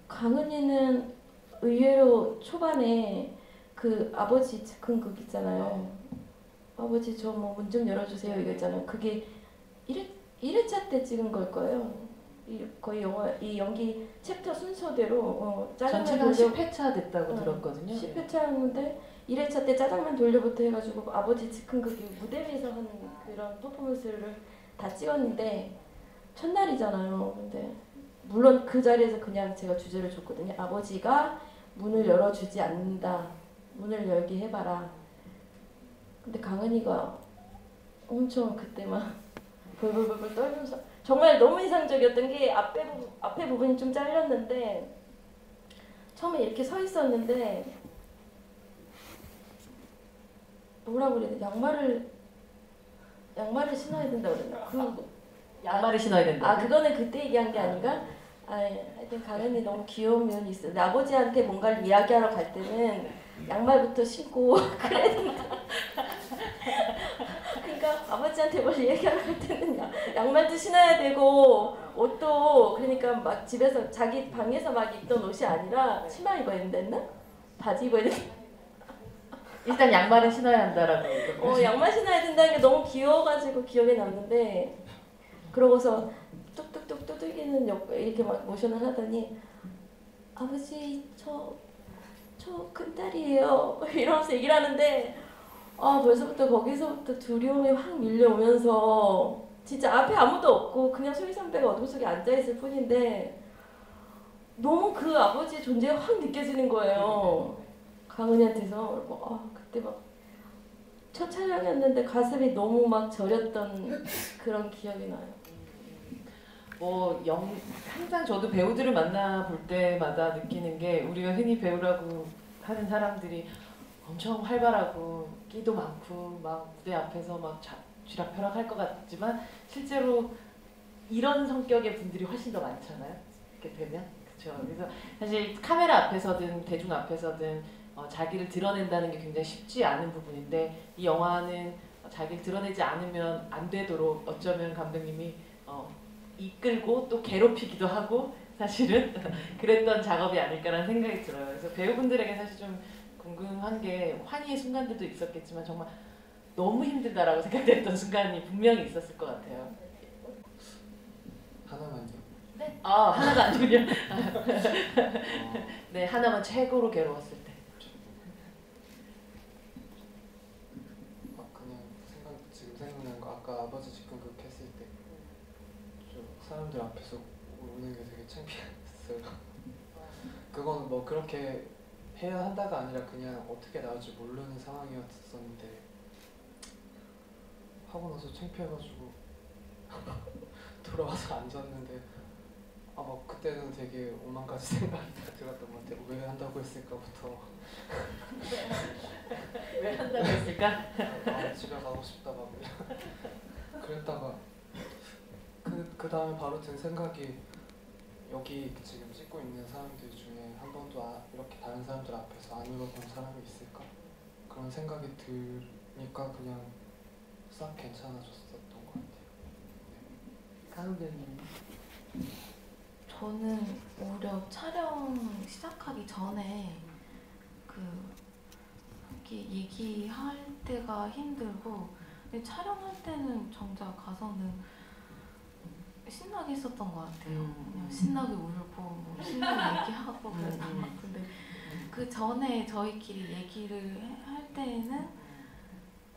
강은이는 의외로 초반에 그 아버지 즉흥극 있잖아요. 아버지 저 뭐 문 좀 열어주세요 이거 있잖아요. 그게 1회차 때 찍은 걸 거예요. 거의 이 연기 챕터 순서대로 전체가 10회차 됐다고 들었거든요. 10회차였는데 1회차 때 짜장면 돌려부터 해가지고 아버지 즉흥극이 무대 위에서 하는 그런 퍼포먼스를 다 찍었는데 첫날이잖아요. 근데 물론 그 자리에서 그냥 제가 주제를 줬거든요. 아버지가 문을 열어주지 않는다. 문을 열게 해봐라. 근데 강은이가 엄청 그때 막 벌벌벌 떨면서 정말 너무 인상적이었던 게 앞에 부분이 좀 잘렸는데 처음에 이렇게 서 있었는데 뭐라고 그래야 돼? 양말을 신어야 된다 그랬나? 양말을 신어야 된다. 아 그거는 그때 얘기한 게 아닌가? 아 하여튼 강은이 너무 귀여운 면이 있어. 근데 아버지한테 뭔가를 이야기하러 갈 때는 양말부터 신고 그래야 된다. 그러니까 아버지한테 뭘 얘기하러 갈 때는 양말도 신어야 되고 옷도 그러니까 막 집에서 자기 방에서 막 입던 옷이 아니라 치마 입어야 된다? 바지 입어야 된다. 일단 양말은 신어야 한다라고. 양말 신어야 된다는 게 너무 귀여워가지고 기억에 남는데 그러고서 뚝뚝뚝 두들기는 이렇게 막 모션을 하더니 아버지 저 큰딸이에요 이러면서 얘기를 하는데 벌써부터 거기서부터 두려움이 확 밀려오면서 진짜 앞에 아무도 없고 그냥 소희 선배가 어둠 속에 앉아있을 뿐인데 너무 그 아버지의 존재가 확 느껴지는 거예요. 강은이한테서. 그리고 그때 막 첫 촬영이었는데 가슴이 너무 막 저렸던 그런 기억이 나요. 항상 저도 배우들을 만나볼 때마다 느끼는 게 우리가 흔히 배우라고 하는 사람들이 엄청 활발하고 끼도 많고 막 무대 앞에서 막 쥐락펴락 할 것 같지만 실제로 이런 성격의 분들이 훨씬 더 많잖아요. 이렇게 되면. 그렇죠. 그래서 사실 카메라 앞에서든 대중 앞에서든 자기를 드러낸다는 게 굉장히 쉽지 않은 부분인데 이 영화는 자기를 드러내지 않으면 안 되도록 어쩌면 감독님이 이끌고 또 괴롭히기도 하고 사실은 그랬던 작업이 아닐까라는 생각이 들어요. 그래서 배우분들에게 사실 좀 궁금한 게 환희의 순간들도 있었겠지만 정말 너무 힘들다라고 생각됐던 순간이 분명히 있었을 것 같아요. 하나만요. 네? 하나가 아니군요. 네, 하나만 최고로 괴로웠을 때. 그냥 지금 생각나는 거 아까 아버지 즉흥극 했을 때 좀 사람들 앞에서 우는 게 되게 창피했어요. 그건 뭐 그렇게 해야 한다가 아니라 그냥 어떻게 나올지 모르는 상황이었었는데 하고 나서 창피해가지고 돌아와서 앉았는데 막 그때는 되게 오만 가지 생각이 들었던 것 같아요. 왜 한다고 했을까부터 왜 한다고 했을까? 집에 가고 싶다 막 그랬다가 그 다음에 바로 든 생각이 여기 지금 찍고 있는 사람들 중에 한 번도 이렇게 다른 사람들 앞에서 안 울어본 사람이 있을까? 그런 생각이 드니까 그냥 싹 괜찮아졌었던 것 같아요. 강은 배우님. 저는 오히려 촬영 시작하기 전에 이렇게 얘기할 때가 힘들고 근데 촬영할 때는 정작 가서는 신나게 했었던 것 같아요. 그냥 신나게 울고 뭐 신나게 얘기하고 그랬던 것 같은데 그 전에 저희끼리 얘기를 할 때는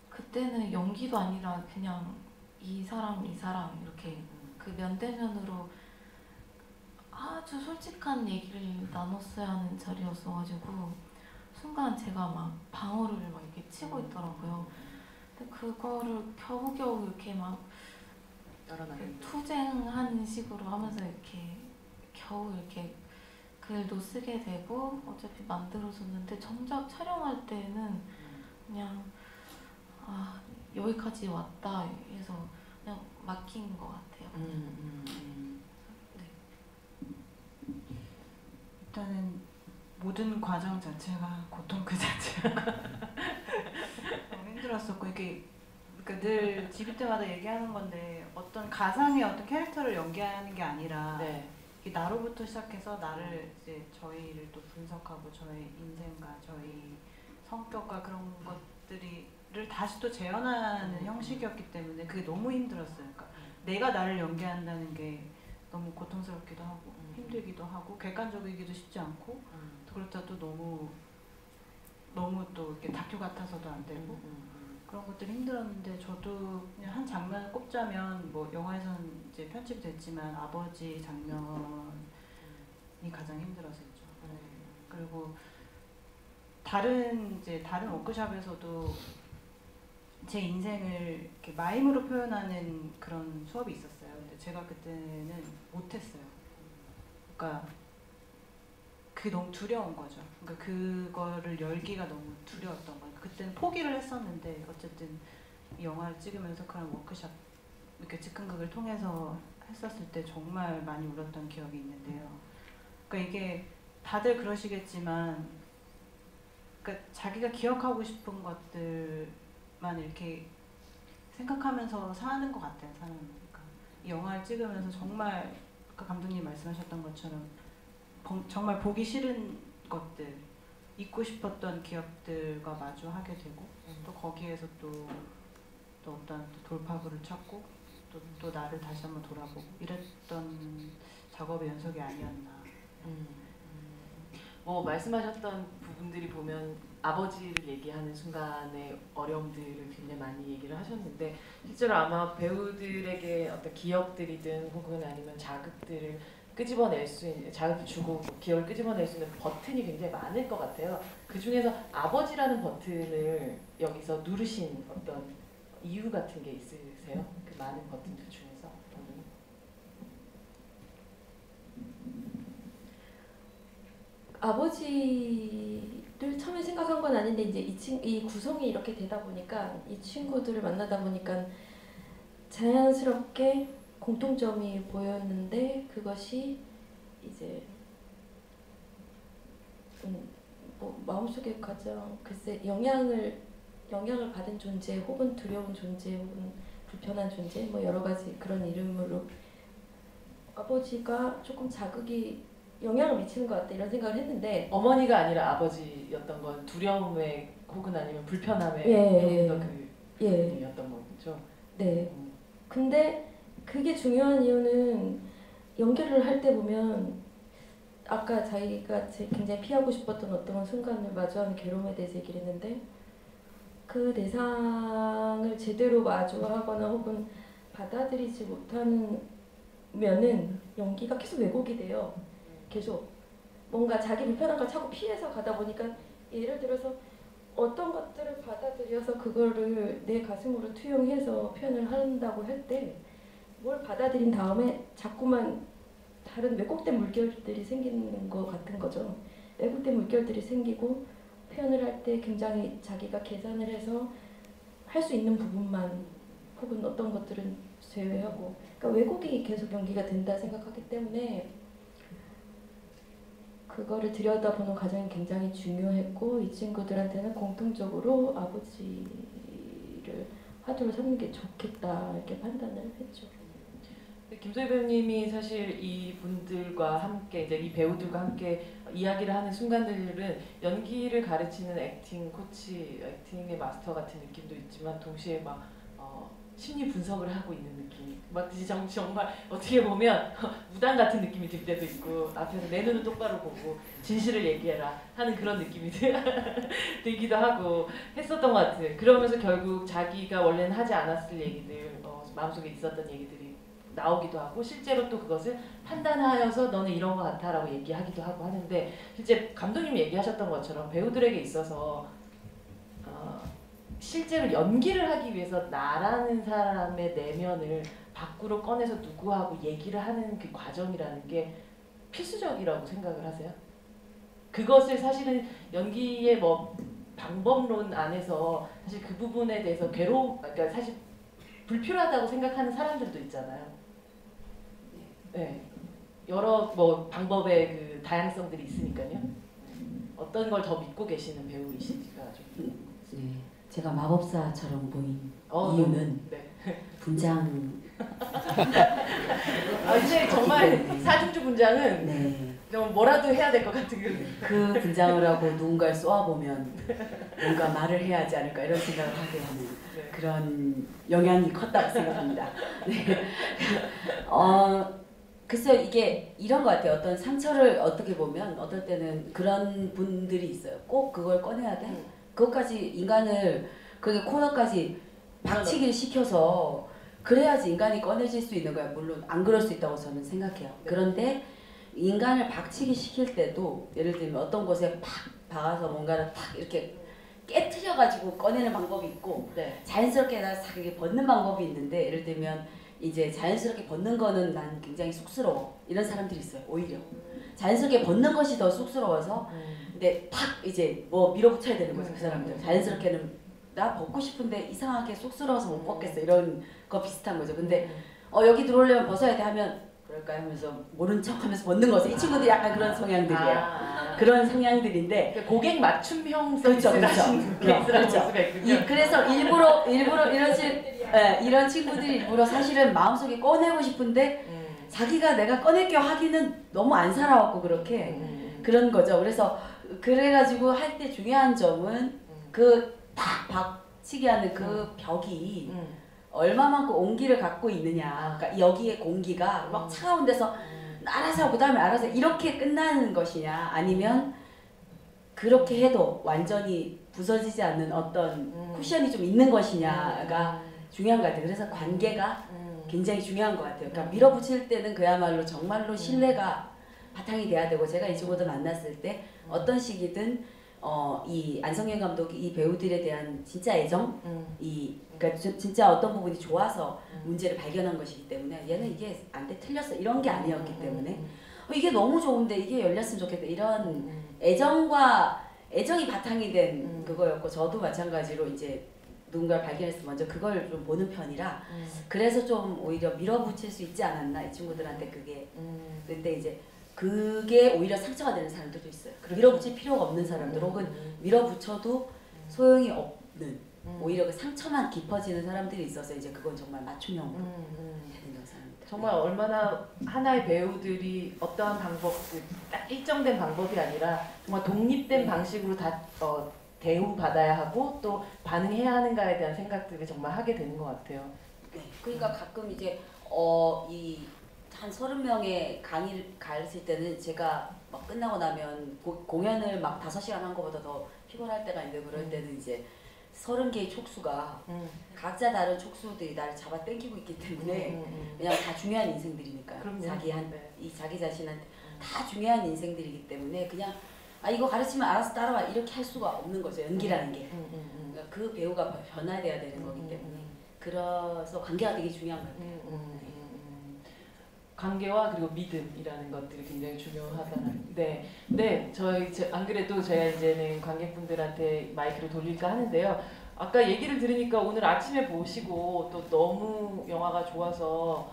그때는 연기도 아니라 그냥 이 사람 이렇게 그 면대면으로 아주 솔직한 얘기를 나눴어야 하는 자리였어가지고 순간 제가 막 방어를 막 이렇게 치고 있더라고요. 근데 그거를 겨우겨우 이렇게 막 투쟁하는 식으로 하면서 이렇게 겨우 이렇게 글도 쓰게 되고 어차피 만들어줬는데 정작 촬영할 때는 그냥 여기까지 왔다 해서 그냥 맡긴 것 같아요. 일단은 모든 과정 자체가 고통 그 자체가 너무 힘들었었고 이게 그러니까 늘 집일 때마다 얘기하는 건데 어떤 가상의 어떤 캐릭터를 연기하는 게 아니라 이게 나로부터 시작해서 나를 이제 저희를 또 분석하고 저의 인생과 저희 성격과 그런 것들을 다시 또 재현하는 형식이었기 때문에 그게 너무 힘들었어요. 그러니까 내가 나를 연기한다는 게 너무 고통스럽기도 하고 힘들기도 하고 객관적이기도 쉽지 않고 그렇다 또 너무 또 이렇게 다큐 같아서도 안 되고 그런 것들이 힘들었는데 저도 그냥 한 장면을 꼽자면 뭐 영화에서는 이제 편집됐지만 아버지 장면이 가장 힘들었었죠. 그리고 다른 워크숍에서도 제 인생을 이렇게 마임으로 표현하는 그런 수업이 있었어요. 근데 제가 그때는 못했어요. 그러니까 그게 너무 두려운 거죠. 그러니까 그거를 열기가 너무 두려웠던 거예요. 그때는 포기를 했었는데 어쨌든 이 영화를 찍으면서 그런 워크숍 이렇게 즉흥극을 통해서 했었을 때 정말 많이 울었던 기억이 있는데요. 그러니까 이게 다들 그러시겠지만 그러니까 자기가 기억하고 싶은 것들만 이렇게 생각하면서 사는 것 같아요. 사는 거니까. 이 영화를 찍으면서 정말 아까 감독님 말씀하셨던 것처럼 정말 보기 싫은 것들, 잊고 싶었던 기억들과 마주하게 되고 또 거기에서 또 어떤 돌파구를 찾고 또 나를 다시 한번 돌아보고 이랬던 작업의 연속이 아니었나. 뭐 말씀하셨던 부분들이 보면 아버지를 얘기하는 순간의 어려움들을 굉장히 많이 얘기를 하셨는데 실제로 아마 배우들에게 어떤 기억들이든 혹은 아니면 자극들을 끄집어낼 수 있는, 자극을 주고 기억을 끄집어낼 수 있는 버튼이 굉장히 많을 것 같아요. 그 중에서 아버지라는 버튼을 여기서 누르신 어떤 이유 같은 게 있으세요? 그 많은 버튼들 중에서 본인? 아버지를 처음에 생각한 건 아닌데 이제 이 구성이 이렇게 되다 보니까 이 친구들을 만나다 보니까 자연스럽게 공통점이 보였는데 그것이 이제 뭐 마음속에 가장 글쎄 영향을 받은 존재 혹은 두려운 존재 혹은 불편한 존재 뭐 여러 가지 그런 이름으로 아버지가 조금 자극이 영향을 미치는 것 같다 이런 생각을 했는데 어머니가 아니라 아버지였던 건 두려움에 혹은 아니면 불편함에 예, 좀더 그 예. 부분이었던 거죠. 네. 근데 그게 중요한 이유는 연기를 할 때 보면 아까 자기가 굉장히 피하고 싶었던 어떤 순간을 마주하는 괴로움에 대해서 얘기를 했는데 그 대상을 제대로 마주하거나 혹은 받아들이지 못하는 면은 연기가 계속 왜곡이 돼요. 계속 뭔가 자기 불편한 걸 자꾸 피해서 가다 보니까 예를 들어서 어떤 것들을 받아들여서 그거를 내 가슴으로 투영해서 표현을 한다고 할 때 뭘 받아들인 다음에 자꾸만 다른 왜곡된 물결들이 생기는 것 같은 거죠. 왜곡된 물결들이 생기고 표현을 할 때 굉장히 자기가 계산을 해서 할 수 있는 부분만 혹은 어떤 것들은 제외하고 그러니까 왜곡이 계속 연기가 된다 생각하기 때문에 그거를 들여다보는 과정이 굉장히 중요했고 이 친구들한테는 공통적으로 아버지를 화두로 삼는 게 좋겠다 이렇게 판단을 했죠. 김소희 배우님이 사실 이 분들과 함께 이제 이 배우들과 함께 이야기를 하는 순간들은 연기를 가르치는 액팅 코치, 액팅의 마스터 같은 느낌도 있지만 동시에 막 심리 분석을 하고 있는 느낌. 막 정말 어떻게 보면 무당 같은 느낌이 들 때도 있고 앞에서 내 눈을 똑바로 보고 진실을 얘기해라 하는 그런 느낌이 들기도 하고 했었던 것 같아요. 그러면서 결국 자기가 원래는 하지 않았을 얘기들, 마음속에 있었던 얘기들이 나오기도 하고 실제로 또 그것을 판단하여서 너는 이런 것 같아 라고 얘기하기도 하고 하는데 실제 감독님이 얘기하셨던 것처럼 배우들에게 있어서 실제로 연기를 하기 위해서 나라는 사람의 내면을 밖으로 꺼내서 누구하고 얘기를 하는 그 과정이라는 게 필수적이라고 생각을 하세요? 그것을 사실은 연기의 뭐 방법론 안에서 사실 그 부분에 대해서 그러니까 사실 불필요하다고 생각하는 사람들도 있잖아요. 네. 여러 뭐 방법의 그 다양성들이 있으니까요. 어떤 걸 더 믿고 계시는 배우이신지가 좀. 네. 제가 마법사처럼 보인 너무, 이유는 네. 분장. 이제 정말 네. 사중주 분장은 네. 좀 뭐라도 해야 될 것 같은 그 분장을 하고 누군가를 쏘아보면 뭔가 말을 해야 하지 않을까 이런 생각을 하게 하는 네. 그런 영향이 컸다고 생각합니다. 네. 글쎄요, 이게 이런 것 같아요. 어떤 상처를 어떻게 보면 어떨 때는 그런 분들이 있어요. 꼭 그걸 꺼내야 돼. 그것까지 인간을 그게 코너까지 박치기를 시켜서 그래야지 인간이 꺼내질 수 있는 거야. 물론 안 그럴 수 있다고 저는 생각해요. 그런데 인간을 박치기 시킬 때도 예를 들면 어떤 곳에 팍 박아서 뭔가를 탁 이렇게 깨트려가지고 꺼내는 방법이 있고 네. 자연스럽게 싹 이렇게 벗는 방법이 있는데 예를 들면 이제 자연스럽게 벗는 거는 난 굉장히 쑥스러워. 이런 사람들이 있어요. 오히려 자연스럽게 벗는 것이 더 쑥스러워서 근데 탁 이제 뭐 밀어붙여야 되는 거죠. 그 사람들 자연스럽게는 나 벗고 싶은데 이상하게 쑥스러워서 못 벗겠어. 이런 거 비슷한 거죠. 근데 여기 들어오려면 벗어야 돼 하면 그럴까요? 하면서 모른 척 하면서 벗는 거죠. 이 친구들이 약간 그런 성향들이에요. 그런 성향들인데 고객 맞춤형 그렇죠, 서비스를 하시는 그렇죠. 모습이 있군요. 그래서 일부러 이런 친구들이 일부러 사실은 마음속에 꺼내고 싶은데 자기가 내가 꺼낼게요 하기는 너무 안 살아왔고 그렇게 그런 거죠. 그래가지고 할 때 중요한 점은 그 딱 박치기 하는 그 벽이 얼마만큼 온기를 갖고 있느냐. 그러니까 여기에 공기가 막 차가운 데서 알아서 하고 그다음에 알아서 이렇게 끝나는 것이냐 아니면 그렇게 해도 완전히 부서지지 않는 어떤 쿠션이 좀 있는 것이냐가 중요한 것 같아요. 그래서 관계가 굉장히 중요한 것 같아요. 그러니까 밀어붙일 때는 그야말로 정말로 신뢰가 바탕이 돼야 되고 제가 이 친구들 만났을 때 어떤 시기든 이 안성현 감독이 이 배우들에 대한 진짜 애정, 그러니까 진짜 어떤 부분이 좋아서 문제를 발견한 것이기 때문에 얘는 이게 안 돼 틀렸어 이런 게 아니었기 때문에 이게 너무 좋은데 이게 열렸으면 좋겠다 이런 애정이 바탕이 된 그거였고 저도 마찬가지로 이제 누군가를 발견했을 때 먼저 그걸 좀 보는 편이라 그래서 좀 오히려 밀어붙일 수 있지 않았나 이 친구들한테 그게 근데 이제 그게 오히려 상처가 되는 사람들도 있어요. 밀어붙일 필요가 없는 사람들 혹은 밀어붙여도 소용이 없는 오히려 그 상처만 깊어지는 사람들이 있어서 이제 그건 정말 맞춤형으로 되는 영상입니다. 정말 얼마나 하나의 배우들이 어떠한 방법, 딱 일정된 방법이 아니라 정말 독립된 방식으로 다 대우받아야 하고 또 반응해야 하는가에 대한 생각들을 정말 하게 되는 것 같아요. 네, 그러니까 가끔 이제 한 30명의 강의를 가르칠 때는 제가 막 끝나고 나면 공연을 막 5시간 한 것보다 더 피곤할 때가 있는데 그럴 때는 이제 30개의 촉수가 각자 다른 촉수들이 나를 잡아 당기고 있기 때문에 왜냐면 다 중요한 인생들이니까요. 자기 자신한테 다 중요한 인생들이기 때문에 그냥 이거 가르치면 알아서 따라와 이렇게 할 수가 없는 거죠. 연기라는 게. 그러니까 그 배우가 변화돼야 되는 거기 때문에 그래서 관계가 되게 중요한 것 같아요. 관계와 그리고 믿음이라는 것들이 굉장히 중요하다는. 네, 안 그래도 제가 이제는 관객분들한테 마이크를 돌릴까 하는데요. 아까 얘기를 들으니까 오늘 아침에 보시고 또 너무 영화가 좋아서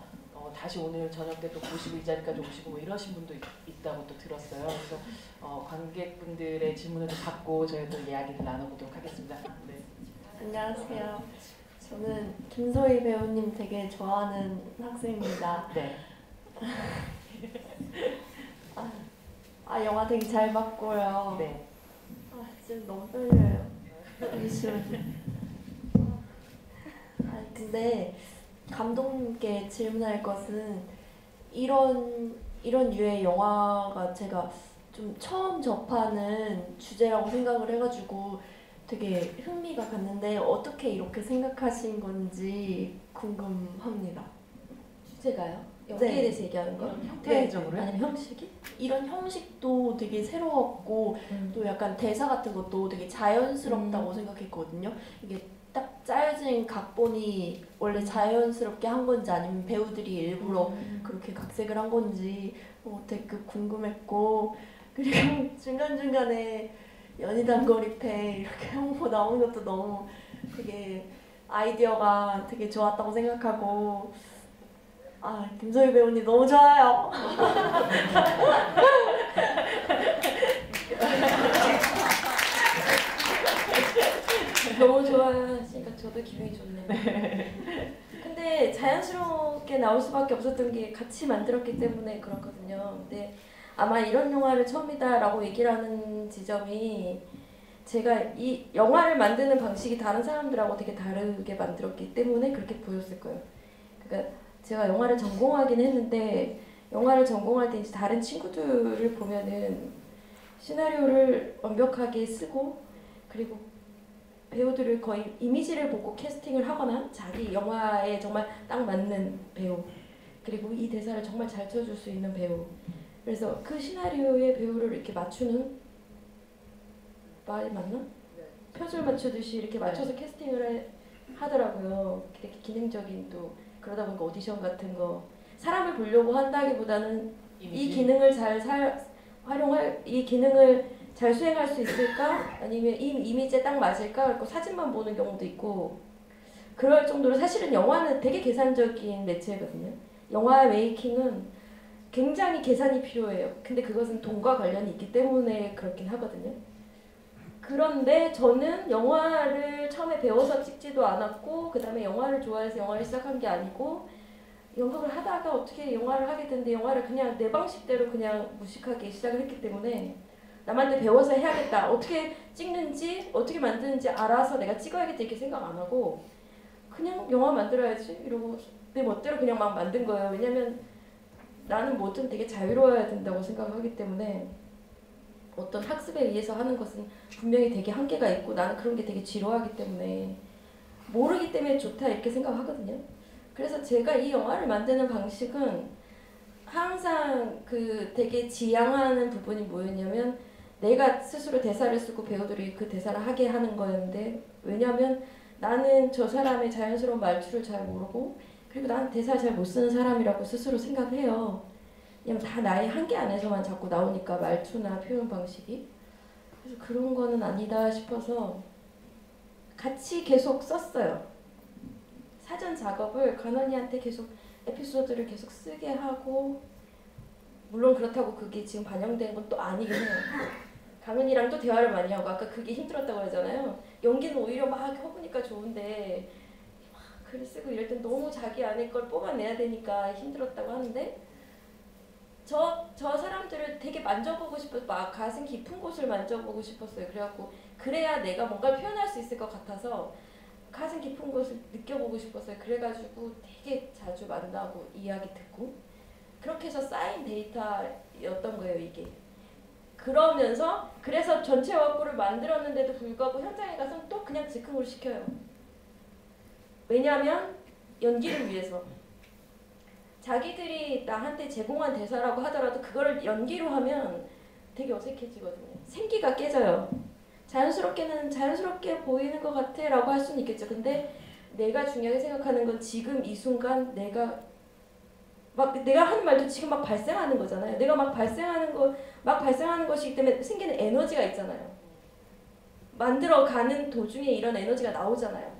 다시 오늘 저녁 때 또 보시고 이 자리까지 오시고 뭐 이러신 분도 있다고 또 들었어요. 그래서 관객분들의 질문을 또 받고 저희 또 이야기를 나눠보도록 하겠습니다. 네. 안녕하세요. 저는 김소희 배우님 되게 좋아하는 학생입니다. 네. 영화 되게 잘 봤고요. 네. 지금 너무 떨려요. 잠시만요. 근데 감독님께 질문할 것은 이런 류의 영화가 제가 좀 처음 접하는 주제라고 생각을 해가지고 되게 흥미가 갔는데 어떻게 이렇게 생각하신 건지 궁금합니다. 주제가요? 연기에 대해서 얘기하는 거? 형태적으로요? 아니면 형식이? 이런 형식도 되게 새로웠고 또 약간 대사 같은 것도 되게 자연스럽다고 생각했거든요. 이게 딱 짜여진 각본이 원래 자연스럽게 한 건지 아니면 배우들이 일부러 그렇게 각색을 한 건지 되게 궁금했고 그리고 중간중간에 연희단거리패 이렇게 홍보 나오는 것도 너무 되게 아이디어가 되게 좋았다고 생각하고 김소희 배우님 너무 좋아요. 너무 좋아하시니까 저도 기분이 좋네요. 근데 자연스럽게 나올 수밖에 없었던 게 같이 만들었기 때문에 그렇거든요. 근데 아마 이런 영화를 처음이다라고 얘기를 하는 지점이 제가 이 영화를 만드는 방식이 다른 사람들하고 되게 다르게 만들었기 때문에 그렇게 보였을 거예요. 그러니까 제가 영화를 전공하긴 했는데 영화를 전공할 때 이제 다른 친구들을 보면은 시나리오를 완벽하게 쓰고 그리고 배우들을 거의 이미지를 보고 캐스팅을 하거나 자기 영화에 정말 딱 맞는 배우 그리고 이 대사를 정말 잘 쳐줄 수 있는 배우 그래서 그 시나리오의 배우를 이렇게 맞추는 말이 맞나? 퍼즐 맞추듯이 이렇게 맞춰서 캐스팅을 하더라고요. 되게 기능적인 또 그러다 보니까 오디션 같은 거 사람을 보려고 한다기보다는 이 이미지. 기능을 이 기능을 잘 수행할 수 있을까? 아니면 이 이미지에 딱 맞을까? 그리고 사진만 보는 경우도 있고 그럴 정도로 사실은 영화는 되게 계산적인 매체거든요. 영화의 메이킹은 굉장히 계산이 필요해요. 근데 그것은 돈과 관련이 있기 때문에 그렇긴 하거든요. 그런데 저는 영화를 처음에 배워서 찍지도 않았고 그 다음에 영화를 좋아해서 영화를 시작한 게 아니고 연극을 하다가 어떻게 영화를 하게 됐는데 영화를 그냥 내 방식대로 그냥 무식하게 시작을 했기 때문에 남한테 배워서 해야겠다. 어떻게 찍는지 어떻게 만드는지 알아서 내가 찍어야겠다 이렇게 생각 안 하고 그냥 영화 만들어야지 이러고 내 멋대로 그냥 막 만든 거예요. 왜냐면 나는 뭐든 되게 자유로워야 된다고 생각하기 때문에 어떤 학습에 의해서 하는 것은 분명히 되게 한계가 있고 나는 그런 게 되게 지루하기 때문에 모르기 때문에 좋다 이렇게 생각하거든요. 그래서 제가 이 영화를 만드는 방식은 항상 그 되게 지향하는 부분이 뭐였냐면 내가 스스로 대사를 쓰고 배우들이 그 대사를 하게 하는 거였는데 왜냐면 나는 저 사람의 자연스러운 말투를 잘 모르고 그리고 나는 대사를 잘 못 쓰는 사람이라고 스스로 생각해요. 왜냐면 다 나의 한계 안에서만 자꾸 나오니까 말투나 표현 방식이 그래서 그런 거는 아니다 싶어서 같이 계속 썼어요. 사전 작업을 간원이한테 계속 에피소드를 계속 쓰게 하고 물론 그렇다고 그게 지금 반영된 건 또 아니긴 해요. 강은이랑 또 대화를 많이 하고 아까 그게 힘들었다고 하잖아요. 연기는 오히려 막 해보니까 좋은데 막 글을 쓰고 이럴 땐 너무 자기 안에 걸 뽑아내야 되니까 힘들었다고 하는데 저 사람들을 되게 만져보고 싶어서 막 가슴 깊은 곳을 만져보고 싶었어요. 그래갖고 그래야 내가 뭔가를 표현할 수 있을 것 같아서 가슴 깊은 곳을 느껴보고 싶었어요. 그래가지고 되게 자주 만나고 이야기 듣고 그렇게 해서 쌓인 데이터였던 거예요 이게. 그러면서 그래서 전체 와꾸를 만들었는데도 불구하고 현장에 가서 또 그냥 즉흥으로 시켜요. 왜냐하면 연기를 위해서. 자기들이 나한테 제공한 대사라고 하더라도 그거를 연기로 하면 되게 어색해지거든요. 생기가 깨져요. 자연스럽게는 자연스럽게 보이는 것 같아 라고 할 수는 있겠죠. 근데 내가 중요하게 생각하는 건 지금 이 순간 내가 하는 말도 지금 막 발생하는 거잖아요. 내가 막 발생하는 것이기 때문에 생기는 에너지가 있잖아요. 만들어가는 도중에 이런 에너지가 나오잖아요.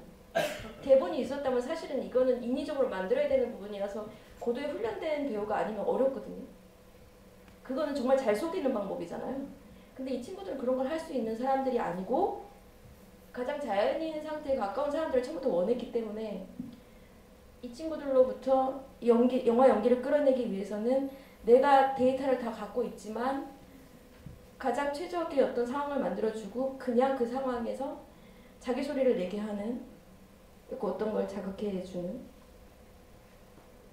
대본이 있었다면 사실은 이거는 인위적으로 만들어야 되는 부분이라서 고도에 훈련된 배우가 아니면 어렵거든요. 그거는 정말 잘 속이는 방법이잖아요. 근데 이 친구들은 그런 걸 할 수 있는 사람들이 아니고 가장 자연인 상태에 가까운 사람들을 처음부터 원했기 때문에 이 친구들로부터 영화 연기를 끌어내기 위해서는 내가 데이터를 다 갖고 있지만 가장 최적의 어떤 상황을 만들어주고 그냥 그 상황에서 자기 소리를 내게 하는 그리고 어떤 걸 자극해주는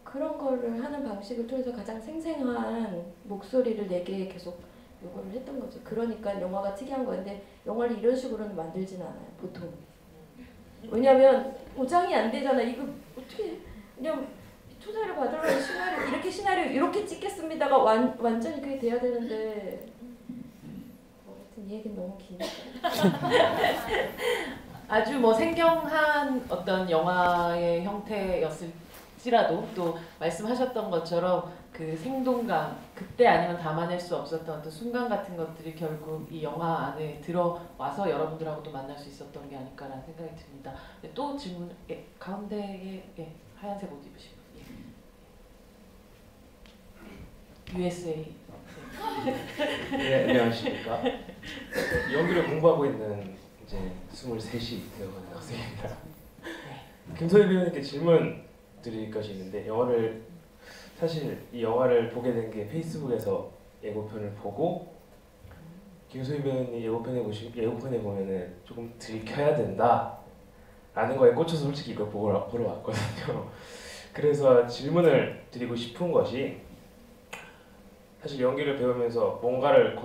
그런 거를 하는 방식을 통해서 가장 생생한 목소리를 내게 계속 요구를 했던 거죠. 그러니까 영화가 특이한 건데 영화를 이런 식으로는 만들진 않아요. 보통. 왜냐하면 보장이 안 되잖아. 이거 어떻게 그냥 투자를 받으려면 시나리오 이렇게 찍겠습니다가 완전히 그게 돼야 되는데 하여튼 이 얘기는 너무 기니까. 아주 뭐 생경한 어떤 영화의 형태였을지라도 또 말씀하셨던 것처럼 그 생동감, 그때 아니면 담아낼 수 없었던 어떤 순간 같은 것들이 결국 이 영화 안에 들어와서 여러분들하고도 만날 수 있었던 게 아닐까라는 생각이 듭니다. 또 질문, 가운데에 하얀색 옷 입으신 분. USA. 네, 안녕하십니까. 연기를 공부하고 있는 이제 23이 되어가는 학생입니다. 김소희 배우님께 질문 드릴 것이 있는데 사실 이 영화를 보게 된 게 페이스북에서 예고편을 보고 김소희 배우님 예고편에 보면은 조금 들켜야 된다 라는 거에 꽂혀서 솔직히 이걸 보러 왔거든요. 그래서 질문을 드리고 싶은 것이 사실 연기를 배우면서 뭔가를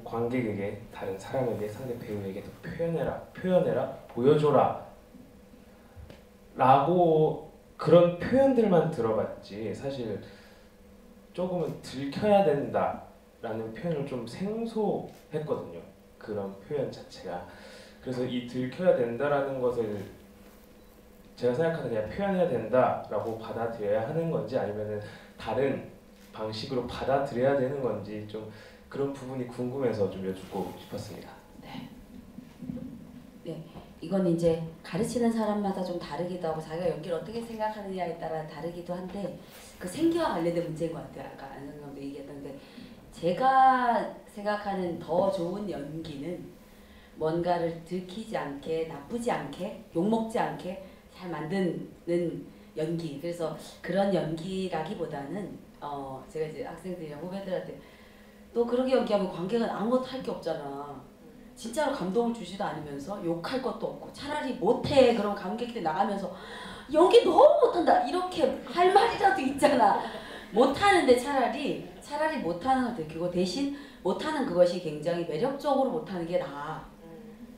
관객에게 다른 사람에게 상대 배우에게 더 표현해라 보여줘라 라고 그런 표현들만 들어봤지 사실 조금은 들켜야 된다 라는 표현을 좀 생소했거든요. 그런 표현 자체가. 그래서 이 들켜야 된다라는 것을 제가 생각하는 그냥 표현해야 된다라고 받아들여야 하는 건지 아니면은 다른 방식으로 받아들여야 되는 건지 좀 그런 부분이 궁금해서 좀 여쭙고 싶었습니다. 이건 이제 가르치는 사람마다 좀 다르기도 하고 자기가 연기를 어떻게 생각하느냐에 따라 다르기도 한데 그 생기와 관련된 문제인 것 같아요. 아까 안성감도 얘기했던데 제가 생각하는 더 좋은 연기는 뭔가를 들키지 않게 나쁘지 않게 욕먹지 않게 잘 만드는 연기. 그래서 그런 연기라기보다는 제가 이제 학생들이랑 후배들한테 너 그렇게 연기하면 관객은 아무것도 할 게 없잖아. 진짜로 감동을 주지도 않으면서 욕할 것도 없고 차라리 못해 그럼 관객들 나가면서 연기 너무 못한다 이렇게 할 말이라도 있잖아. 못하는데 차라리 못하는 걸 들키고 대신 못하는 그것이 굉장히 매력적으로 못하는 게 나아.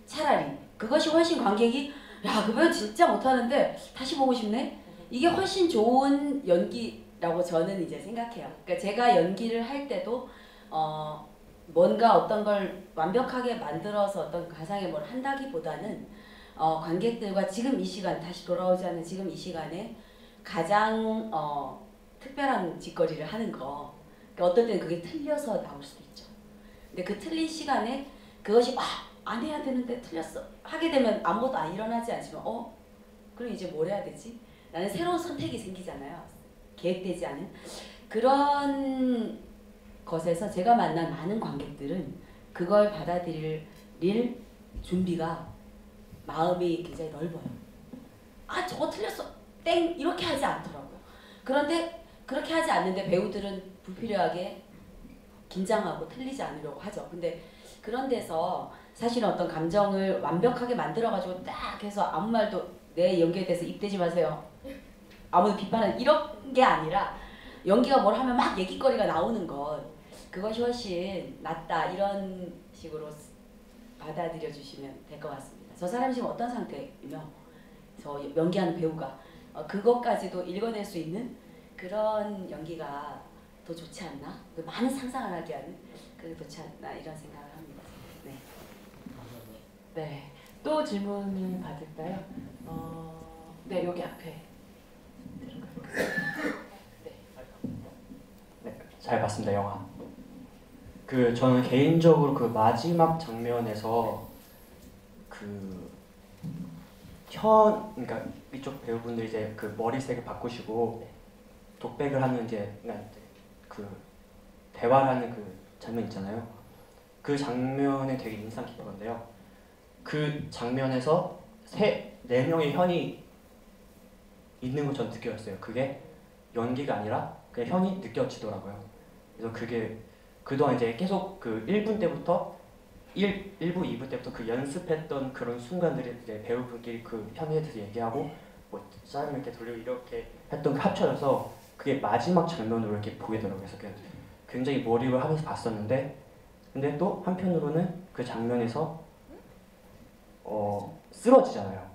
차라리 그것이 훨씬 관객이 야 그 배우 진짜 못하는데 다시 보고 싶네. 이게 훨씬 좋은 연기라고 저는 이제 생각해요. 그러니까 제가 연기를 할 때도 뭔가 어떤 걸 완벽하게 만들어서 어떤 가상에 뭘 한다기보다는 관객들과 지금 이 시간 다시 돌아오지 않는 지금 이 시간에 가장 특별한 짓거리를 하는 거. 그러니까 어떨 때는 그게 틀려서 나올 수도 있죠. 근데 그 틀린 시간에 그것이 안 해야 되는데 틀렸어 하게 되면 아무것도 안 일어나지 않지만 그럼 이제 뭘 해야 되지? 나는 새로운 선택이 생기잖아요. 계획되지 않은 그런 것에서 제가 만난 많은 관객들은 그걸 받아들일 준비가 마음이 굉장히 넓어요. 저거 틀렸어 땡 이렇게 하지 않더라고요. 그런데 그렇게 하지 않는데 배우들은 불필요하게 긴장하고 틀리지 않으려고 하죠. 근데 그런 데서 사실은 어떤 감정을 완벽하게 만들어가지고 딱 해서 아무 말도 내 연기에 대해서 입대지 마세요. 아무도 비판은 이런 게 아니라 연기가 뭘 하면 막 얘기거리가 나오는 것 그것이 훨씬 낫다 이런 식으로 받아들여 주시면 될 것 같습니다. 저 사람이 지금 어떤 상태이며 저 연기하는 배우가 그것까지도 읽어낼 수 있는 그런 연기가 더 좋지 않나? 많은 상상을 하게 하는 그게 좋지 않나 이런 생각을 합니다. 네. 네. 또 질문을 받을까요? 네, 여기 앞에. 네, 잘 봤습니다, 영화. 저는 개인적으로 그 마지막 장면에서 그러니까 이쪽 배우분들이 이제 그 머리색을 바꾸시고 독백을 하는 이제 그 대화를 하는 그 장면 있잖아요. 그 장면이 되게 인상 깊었는데요. 그 장면에서 4명의 현이 있는 걸 전 느꼈어요. 그게 연기가 아니라 그냥 현이 느껴지더라고요. 그래서 그게 그동안 이제 계속 그 1분 때부터 1부, 2부 때부터 그 연습했던 그런 순간들이 이제 배우분끼리 그 현에 대해서 얘기하고 뭐 사람을 이렇게 돌리고 이렇게 했던 게 합쳐져서 그게 마지막 장면으로 이렇게 보이더라고요. 그래서 굉장히 몰입을 하면서 봤었는데 근데 또 한편으로는 그 장면에서 쓰러지잖아요.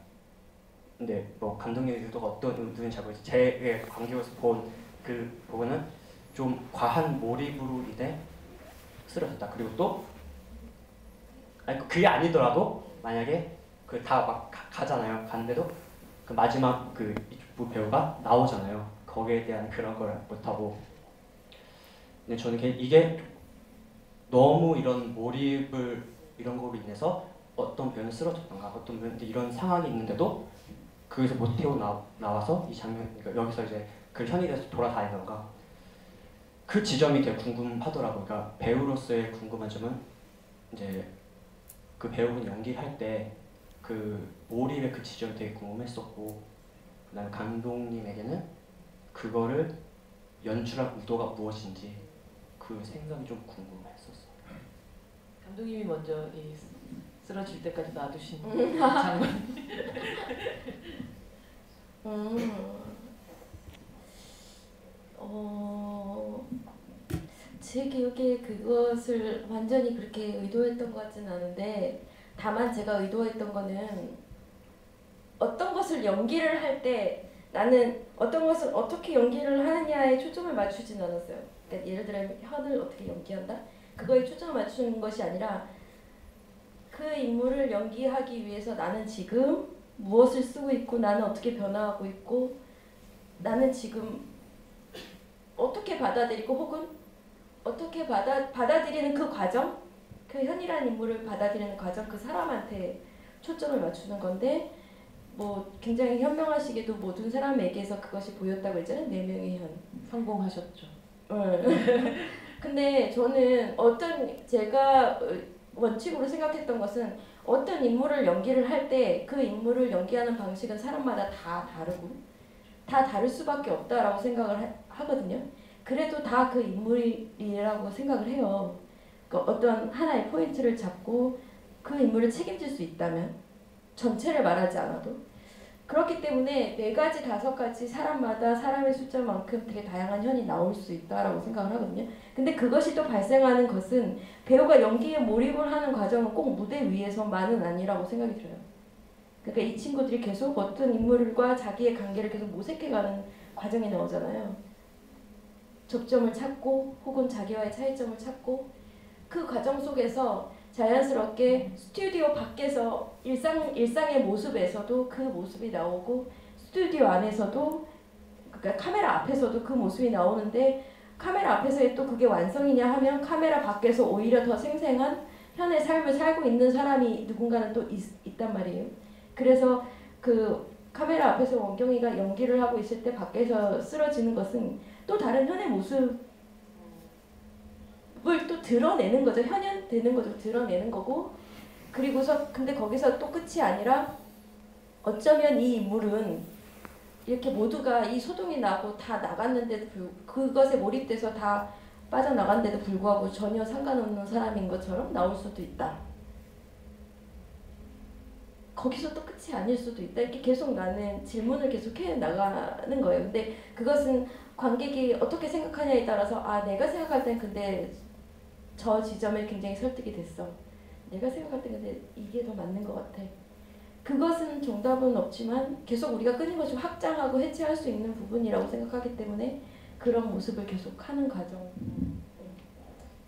근데 뭐 감독님의 의도가 어떤 의도인지 잘 모르겠어요. 제 관객으로서 본 그 부분은 좀 과한 몰입으로 인해 쓰러졌다. 그리고 또 그게 아니더라도 만약에 그 다 막 가잖아요. 갔는데도 그 마지막 그 이쪽 배우가 나오잖아요. 거기에 대한 그런 걸 못하고 근데 저는 이게 너무 이런 몰입을 이런 거로 인해서 어떤 배우는 쓰러졌던가 어떤 배우는 이런 상황이 있는데도 거기서 못 태워 나와서 이 장면 그러니까 여기서 이제 그 현이 돼서 돌아다니던가 그 지점이 되게 궁금하더라고요. 그러니까 배우로서의 궁금한 점은 이제 그 배우분 연기할 때 그 몰입의 그 지점이 되게 궁금했었고 그다음에 감독님에게는 그거를 연출할 의도가 무엇인지 그 생각이 좀 궁금했었어요. 감독님이 먼저 쓰러질 때까지 놔두신 장면. 제 기억에 그것을 완전히 그렇게 의도했던 것 같지는 않은데 다만 제가 의도했던 거는 어떤 것을 연기를 할 때 나는 어떤 것을 어떻게 연기를 하느냐에 초점을 맞추진 않았어요. 그러니까 예를 들어 현을 어떻게 연기한다? 그거에 초점을 맞추는 것이 아니라 그 인물을 연기하기 위해서 나는 지금 무엇을 쓰고 있고 나는 어떻게 변화하고 있고 나는 지금 어떻게 받아들이고 혹은 어떻게 받아들이는 그 과정, 그 현이라는 인물을 받아들이는 과정, 그 사람한테 초점을 맞추는 건데 뭐 굉장히 현명하시게도 모든 사람에게서 그것이 보였다고 했잖아요. 4명의 현. 성공하셨죠. 근데 저는 제가 원칙으로 생각했던 것은 어떤 인물을 연기를 할 때 그 인물을 연기하는 방식은 사람마다 다 다르고 다 다를 수밖에 없다라고 생각을 하거든요. 그래도 다 그 인물이라고 생각을 해요. 그러니까 어떤 하나의 포인트를 잡고 그 인물을 책임질 수 있다면 전체를 말하지 않아도 그렇기 때문에 4가지, 5가지 사람마다 사람의 숫자만큼 되게 다양한 현이 나올 수 있다라고 생각을 하거든요. 근데 그것이 또 발생하는 것은 배우가 연기에 몰입을 하는 과정은 꼭 무대 위에서만은 아니라고 생각이 들어요. 그러니까 이 친구들이 계속 어떤 인물과 자기의 관계를 계속 모색해가는 과정이 나오잖아요. 접점을 찾고 혹은 자기와의 차이점을 찾고 그 과정 속에서 자연스럽게 스튜디오 밖에서 일상의 모습에서도 그 모습이 나오고 스튜디오 안에서도 그러니까 카메라 앞에서도 그 모습이 나오는데 카메라 앞에서의 또 그게 완성이냐 하면 카메라 밖에서 오히려 더 생생한 현의 삶을 살고 있는 사람이 누군가는 또 있단 말이에요. 그래서 그 카메라 앞에서 원경이가 연기를 하고 있을 때 밖에서 쓰러지는 것은 또 다른 현의 모습을 또 드러내는 거죠. 현현되는 거죠. 드러내는 거고 그리고서 근데 거기서 또 끝이 아니라 어쩌면 이 인물은 이렇게 모두가 이 소동이 나고 다 나갔는데도 그것에 몰입돼서 다 빠져나갔는데도 불구하고 전혀 상관없는 사람인 것처럼 나올 수도 있다. 거기서 또 끝이 아닐 수도 있다. 이렇게 계속 나는 질문을 계속 해 나가는 거예요. 근데 그것은 관객이 어떻게 생각하냐에 따라서 아 내가 생각할 땐 근데 저 지점에 굉장히 설득이 됐어. 내가 생각할 땐 근데 이게 더 맞는 것 같아. 그것은 정답은 없지만 계속 우리가 끊임없이 확장하고 해체할 수 있는 부분이라고 생각하기 때문에 그런 모습을 계속 하는 과정.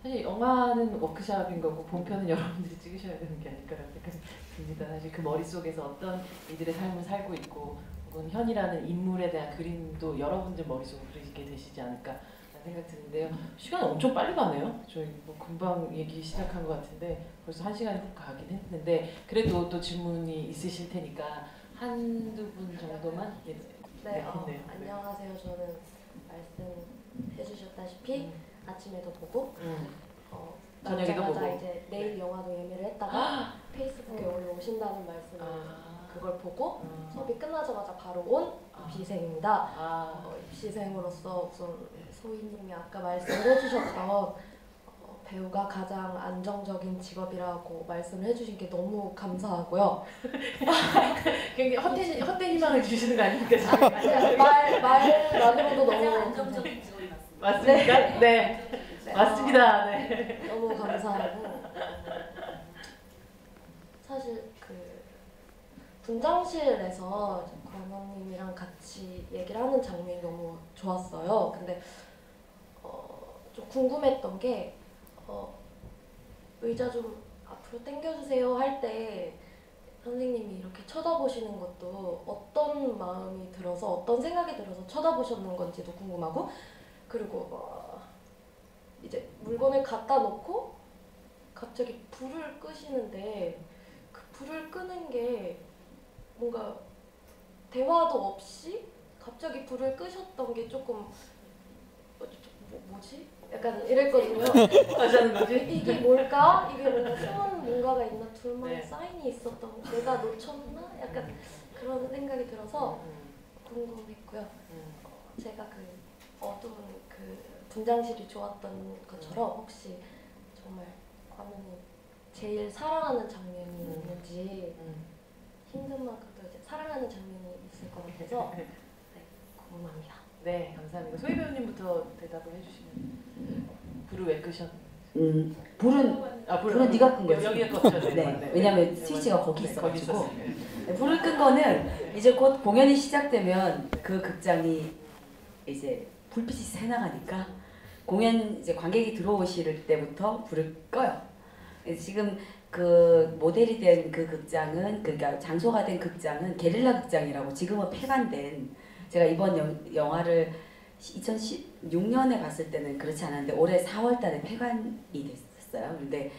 사실 영화는 워크숍인 거고 본편은 여러분들이 찍으셔야 되는 게 아닐까라는 생각이 듭니다. 사실 그 머릿속에서 어떤 이들의 삶을 살고 있고 혹은 현이라는 인물에 대한 그림도 여러분들 머릿속으로 그리게 되시지 않을까 생각 드는데요. 시간 엄청 빨리 가네요. 저희 뭐 금방 얘기 시작한 것 같은데 벌써 1시간이 훅 가긴 했는데 그래도 또 질문이 있으실 테니까 한두 분 정도만 안녕하세요. 저는 말씀해 주셨다시피 아침에도 보고 저녁에도 나오자마자 보고 이제 내일 영화도 예매를 했다가 페이스북에 올라오신다는 말씀을 그걸 보고 수업이 끝나자마자 바로 온 입시생입니다. 입시생으로서 우선 소희님이 아까 말씀을 해주셨던 배우가 가장 안정적인 직업이라고 말씀을 해주신 게 너무 감사하고요. 굉장히 헛된 희망을 주시는 거 아닙니까? 말만으로도 너무 안정적인 직업이 맞습니다. 맞습니까? 네. 맞습니다. 네. 너무 감사하고 사실 그 분장실에서 관원님이랑 같이 얘기를 하는 장면이 너무 좋았어요. 근데 좀 궁금했던 게 의자 좀 앞으로 당겨주세요 할 때 선생님이 이렇게 쳐다보시는 것도 어떤 마음이 들어서 어떤 생각이 들어서 쳐다보셨는 건지도 궁금하고 그리고 이제 물건을 갖다 놓고 갑자기 불을 끄시는데 그 불을 끄는 게 뭔가 대화도 없이 갑자기 불을 끄셨던 게 조금 뭐지? 약간 이랬거든요. 하자는 거지? 이게 뭘까? 이게 뭔가 숨은 뭔가가 있나? 둘만의 네. 사인이 있었던 내가 놓쳤나? 약간 그런 생각이 들어서 궁금했고요. 제가 그 어두운 그 분장실이 좋았던 것처럼 혹시 정말 관우님 제일 사랑하는 장면이 있는지 힘든 만큼도 이제 사랑하는 장면이 있을 것 같아서 네, 궁금합니다. 네, 감사합니다. 소희 배우님부터 대답을 해주시면 불을 왜 끄셨? 불은 네가 끈 거지. 여기에 껐죠. 네, 왜냐면 스위치가 거기 네, 있어가지고 거기 있었어요. 불을 끈 거는 이제 곧 공연이 시작되면 그 극장이 이제 불빛이 새 나가니까 공연 이제 관객이 들어오실 때부터 불을 꺼요. 지금 그 모델이 된 그 극장은 그러니까 장소가 된 극장은 게릴라 극장이라고 지금은 폐관된 제가 이번 영화를 2016년에 봤을 때는 그렇지 않았는데 올해 4월달에 폐관이 됐었어요. 근데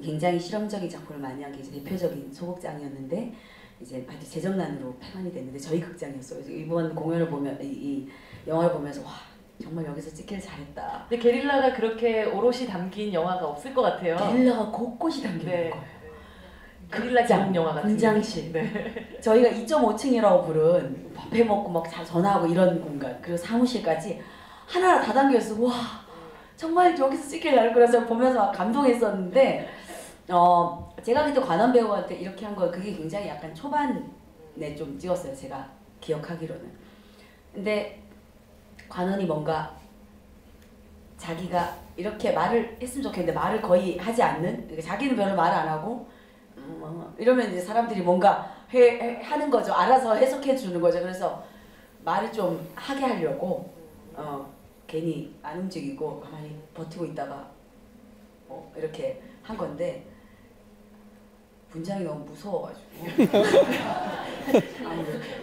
굉장히 실험적인 작품을 많이 한 게 대표적인 소극장이었는데 이제 하여튼 재정난으로 폐관이 됐는데 저희 극장이었어요. 이번 공연을 보면 이 영화를 보면서 와 정말 여기서 찍기를 잘했다. 근데 게릴라가 그렇게 오롯이 담긴 영화가 없을 것 같아요. 게릴라가 곳곳이 담겨 있는 네. 거예요. 게릴라 기록 영화 같은 분장실. 네. 저희가 2.5층이라고 부른 밥 해먹고 막 전화하고 이런 공간 그리고 사무실까지 하나하나 다 담겨 있어. 와 정말 여기서 찍길 나를 거라서 보면서 막 감동했었는데 제가 그때 관원 배우한테 이렇게 한 거 그게 굉장히 약간 초반에 좀 찍었어요. 제가 기억하기로는. 근데 관원이 뭔가 자기가 이렇게 말을 했으면 좋겠는데 말을 거의 하지 않는 그러니까 자기는 별로 말 안 하고 이러면 이제 사람들이 뭔가 하는 거죠. 알아서 해석해 주는 거죠. 그래서 말을 좀 하게 하려고 괜히 안 움직이고 가만히 버티고 있다가 이렇게 한 건데 분장이 너무 무서워가지고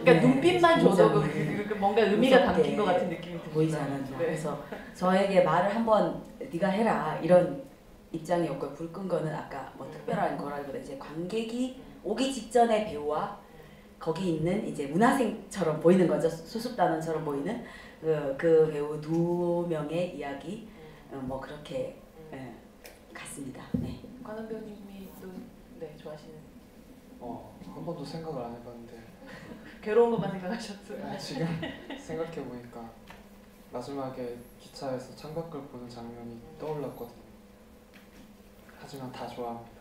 그러니까 눈빛만 줘도 그 뭔가 의미가 담긴 것 같은 느낌이 듭니다. 보이지 않았죠. 네. 그래서 저에게 말을 한번 네가 해라 이런 입장이었고요. 불 끈 거는 아까 뭐 특별한 거라기보다 이제 관객이 오기 직전의 배우와 거기 있는 이제 문화생처럼 보이는 거죠. 수습단원처럼 보이는 그 배우 두 명의 이야기 뭐 그렇게 같습니다. 네. 관원 배우님이 또 네, 좋아하시는 한 번도 생각을 안 해봤는데 괴로운 것만 생각하셨어요. 지금 생각해 보니까 마지막에 기차에서 창밖을 보는 장면이 떠올랐거든요. 하지만 다 좋아합니다.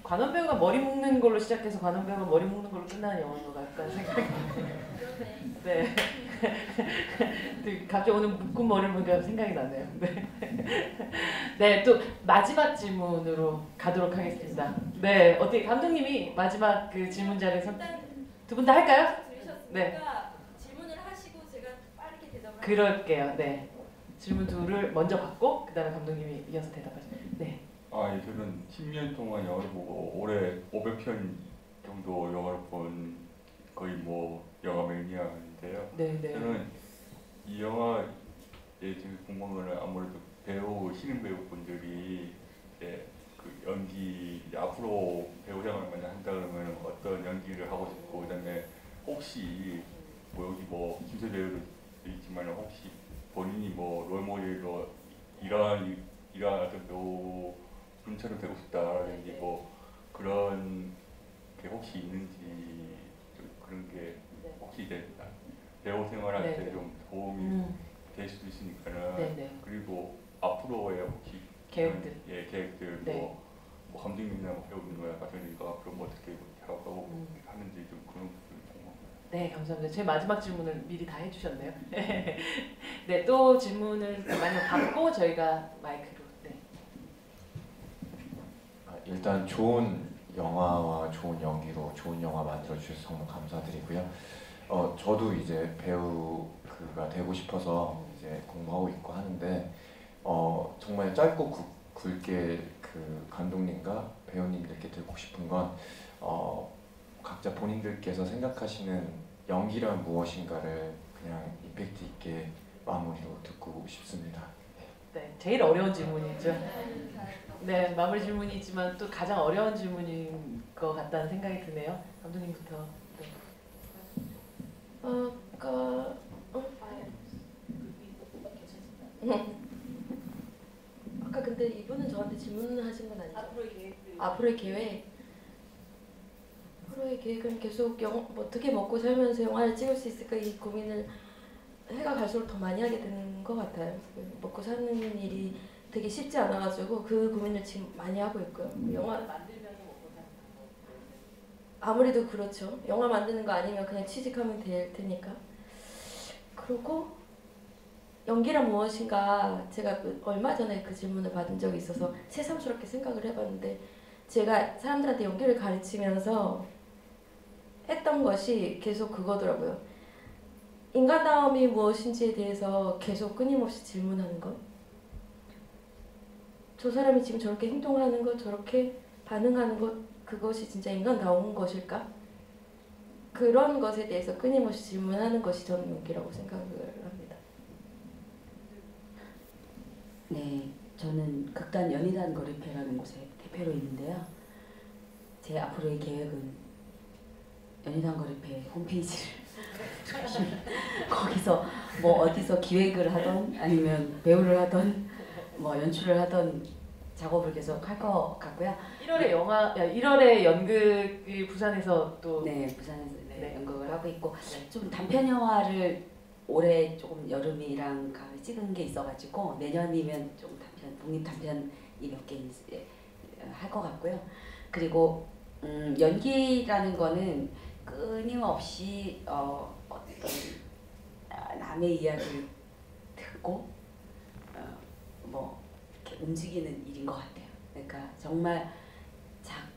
관원 배우가 머리 묶는 걸로 시작해서 관원 배우가 머리 묶는 걸로 끝나는 영화인 것 같다는 생각이 네. 갑자기 오늘 묶은 머리를 보니까 생각이 나네요. 네. 네, 또 마지막 질문으로 가도록 하겠습니다. 네, 어떻게 감독님이 마지막 그 질문자를 두 분 다 할까요? 네. 질문을 하시고 제가 빠르게 대답을 그럴게요. 네. 질문 둘을 먼저 받고 그다음에 감독님이 이어서 대답하시죠. 네. 저는 10년 동안 영화를 보고 올해 500편 정도 영화를 본 거의 뭐 영화 매니아인데요. 네, 네. 저는 이 영화에 지금 궁금한 거는 아무래도 신인 배우분들이 이제 그 연기 이제 앞으로 배우 생활을 많이 한다 그러면 어떤 연기를 하고 싶고 그다음에 혹시 뭐 여기 뭐 김세 배우도 있지만 혹시 본인이 뭐 롤모델로 이러한 어떤 배우분처럼 되고 싶다라든지 뭐 그런 게 혹시 있는지 좀 그런 게 혹시 이제 배우 생활할 때 좀 도움이 될 수도 있으니까는 네네. 그리고 앞으로의 혹시 계획들. 계획들 네. 뭐 감독님이나 뭐 배우님과 같으니까 앞으로 뭐 어떻게 하고 하는지 좀 그런 부분이 궁금합니다. 네, 감사합니다. 제 마지막 질문을 미리 다 해주셨네요. 네, 또 질문을 많이 받고 저희가 마이크로. 네. 일단 좋은 영화와 좋은 연기로 좋은 영화 만들어 주셔서 정말 감사드리고요. 저도 이제 배우가 되고 싶어서 이제 공부하고 있고 하는데 정말 짧고 굵게 그 감독님과 배우님들께 듣고 싶은 건 각자 본인들께서 생각하시는 연기란 무엇인가를 그냥 임팩트 있게 마무리로 듣고 싶습니다. 네, 제일 어려운 질문이죠. 네, 마무리 질문이지만 또 가장 어려운 질문인 것 같다는 생각이 드네요. 감독님부터. 네. 아까 근데 이분은 저한테 질문을 하신 건 아니죠? 앞으로의 계획. 앞으로의 계획은 계속 뭐 어떻게 먹고 살면서 영화를 찍을 수 있을까 이 고민을 해가 갈수록 더 많이 하게 되는 것 같아요. 먹고 사는 일이 되게 쉽지 않아가지고 그 고민을 지금 많이 하고 있고요. 영화 만들면서 먹고 사는 아무래도 그렇죠. 영화 만드는 거 아니면 그냥 취직하면 될 테니까. 그리고 연기란 무엇인가 제가 얼마 전에 그 질문을 받은 적이 있어서 새삼스럽게 생각을 해봤는데 제가 사람들한테 연기를 가르치면서 했던 것이 계속 그거더라고요. 인간다움이 무엇인지에 대해서 계속 끊임없이 질문하는 것. 저 사람이 지금 저렇게 행동하는 것, 저렇게 반응하는 것, 그것이 진짜 인간다운 것일까? 그런 것에 대해서 끊임없이 질문하는 것이 저는 연기라고 생각을 합니다. 네, 저는 극단 연희단 거리패라는 곳에 대표로 있는데요. 제 앞으로의 계획은 연희단 거리패 홈페이지를 거기서 뭐 어디서 기획을 하던 아니면 배우를 하던 뭐 연출을 하던 작업을 계속 할 것 같고요. 1월에 연극이 부산에서 또 네, 부산에서 네. 연극을 하고 있고 네. 좀 단편 영화를 올해 조금 여름이랑 가을 찍은 게 있어가지고 내년이면 좀 단편 독립 단편이 몇 개 할 것 같고요. 그리고 연기라는 거는 끊임없이 어떤 남의 이야기를 듣고 뭐 이렇게 움직이는 일인 것 같아요. 그러니까 정말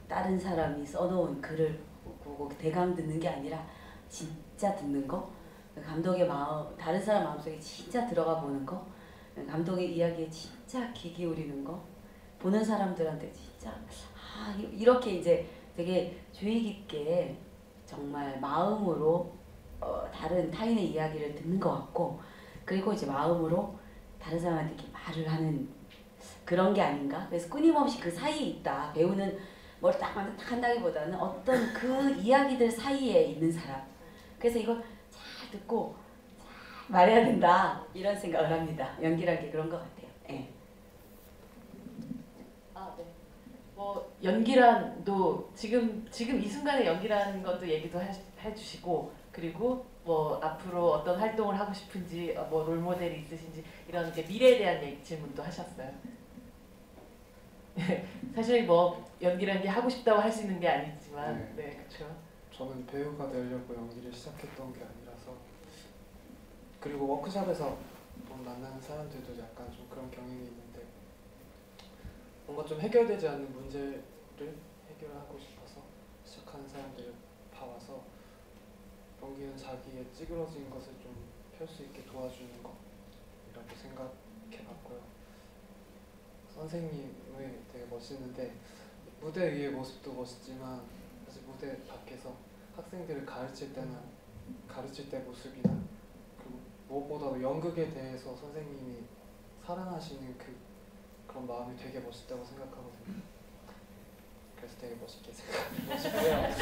다른 사람이 써놓은 글을 보고 대강 듣는 게 아니라 진짜 듣는 거, 감독의 마음, 다른 사람 마음속에 진짜 들어가 보는 거, 감독의 이야기에 진짜 귀 기울이는 거, 보는 사람들한테 진짜 이렇게 이제 되게 주의 깊게 정말 마음으로 다른 타인의 이야기를 듣는 것 같고, 그리고 이제 마음으로 다른 사람한테 이렇게 말을 하는 그런 게 아닌가. 그래서 끊임없이 그 사이에 있다. 배우는 뭘 딱 한다기보다는 어떤 그 이야기들 사이에 있는 사람. 그래서 이걸 잘 듣고 잘 말해야 된다 이런 생각을 합니다. 연기라는 게 그런 것 같아요. 네. 네. 뭐 연기란도 지금 이 순간의 연기라는 것도 얘기도 해주시고, 그리고 뭐 앞으로 어떤 활동을 하고 싶은지, 뭐 롤모델이 있으신지 이런 이제 미래에 대한 질문도 하셨어요. 사실 뭐 연기라는 게 하고 싶다고 할 수 있는 게 아니지만, 네, 그렇죠. 저는 배우가 되려고 연기를 시작했던 게 아니라서, 그리고 워크숍에서 만나는 사람들도 약간 좀 그런 경향이 있는데, 뭔가 좀 해결되지 않는 문제를 해결하고 싶어서 시작하는 사람들을 봐와서 연기는 자기의 찌그러진 것을 좀 펼 수 있게 도와주는 것이라고 생각해봤고요. 선생님이 되게 멋있는데 무대 위의 모습도 멋있지만 사실 무대 밖에서 학생들을 가르칠 때나 가르칠 때 모습이나, 그리고 무엇보다도 연극에 대해서 선생님이 사랑하시는 그런 마음이 되게 멋있다고 생각하거든요. 그래서 되게 멋있게 생각해요.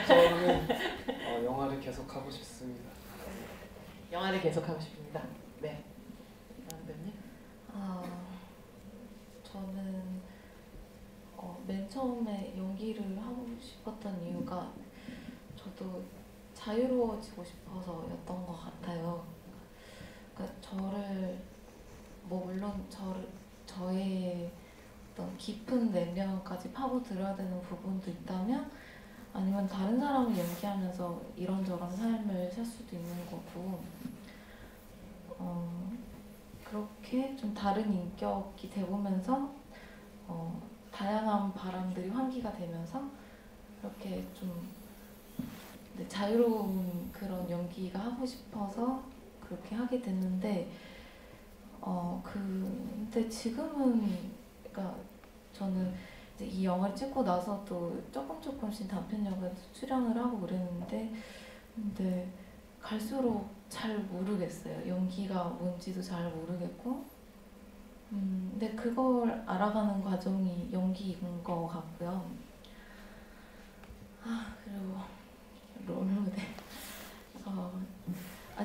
저는 영화를 계속 하고 싶습니다. 영화를 계속 하고 싶습니다. 네. 배우님? 저는 맨 처음에 연기를 하고 싶었던 이유가 저도 자유로워지고 싶어서였던 것 같아요. 그러니까 저를 뭐 물론 저의 어떤 깊은 내면까지 파고들어야 되는 부분도 있다면, 아니면 다른 사람을 연기하면서 이런저런 삶을 살 수도 있는 거고, 그렇게 좀 다른 인격이 되보면서 다양한 바람들이 환기가 되면서 이렇게 좀 자유로운 그런 연기가 하고 싶어서 그렇게 하게 됐는데, 근데 지금은, 그러니까 저는 이제 이 영화를 찍고 나서도 조금씩 단편 영화에 출연을 하고 그랬는데, 근데 갈수록 잘 모르겠어요. 연기가 뭔지도 잘 모르겠고, 근데 그걸 알아가는 과정이 연기인 것 같고요. 그리고 롤모델.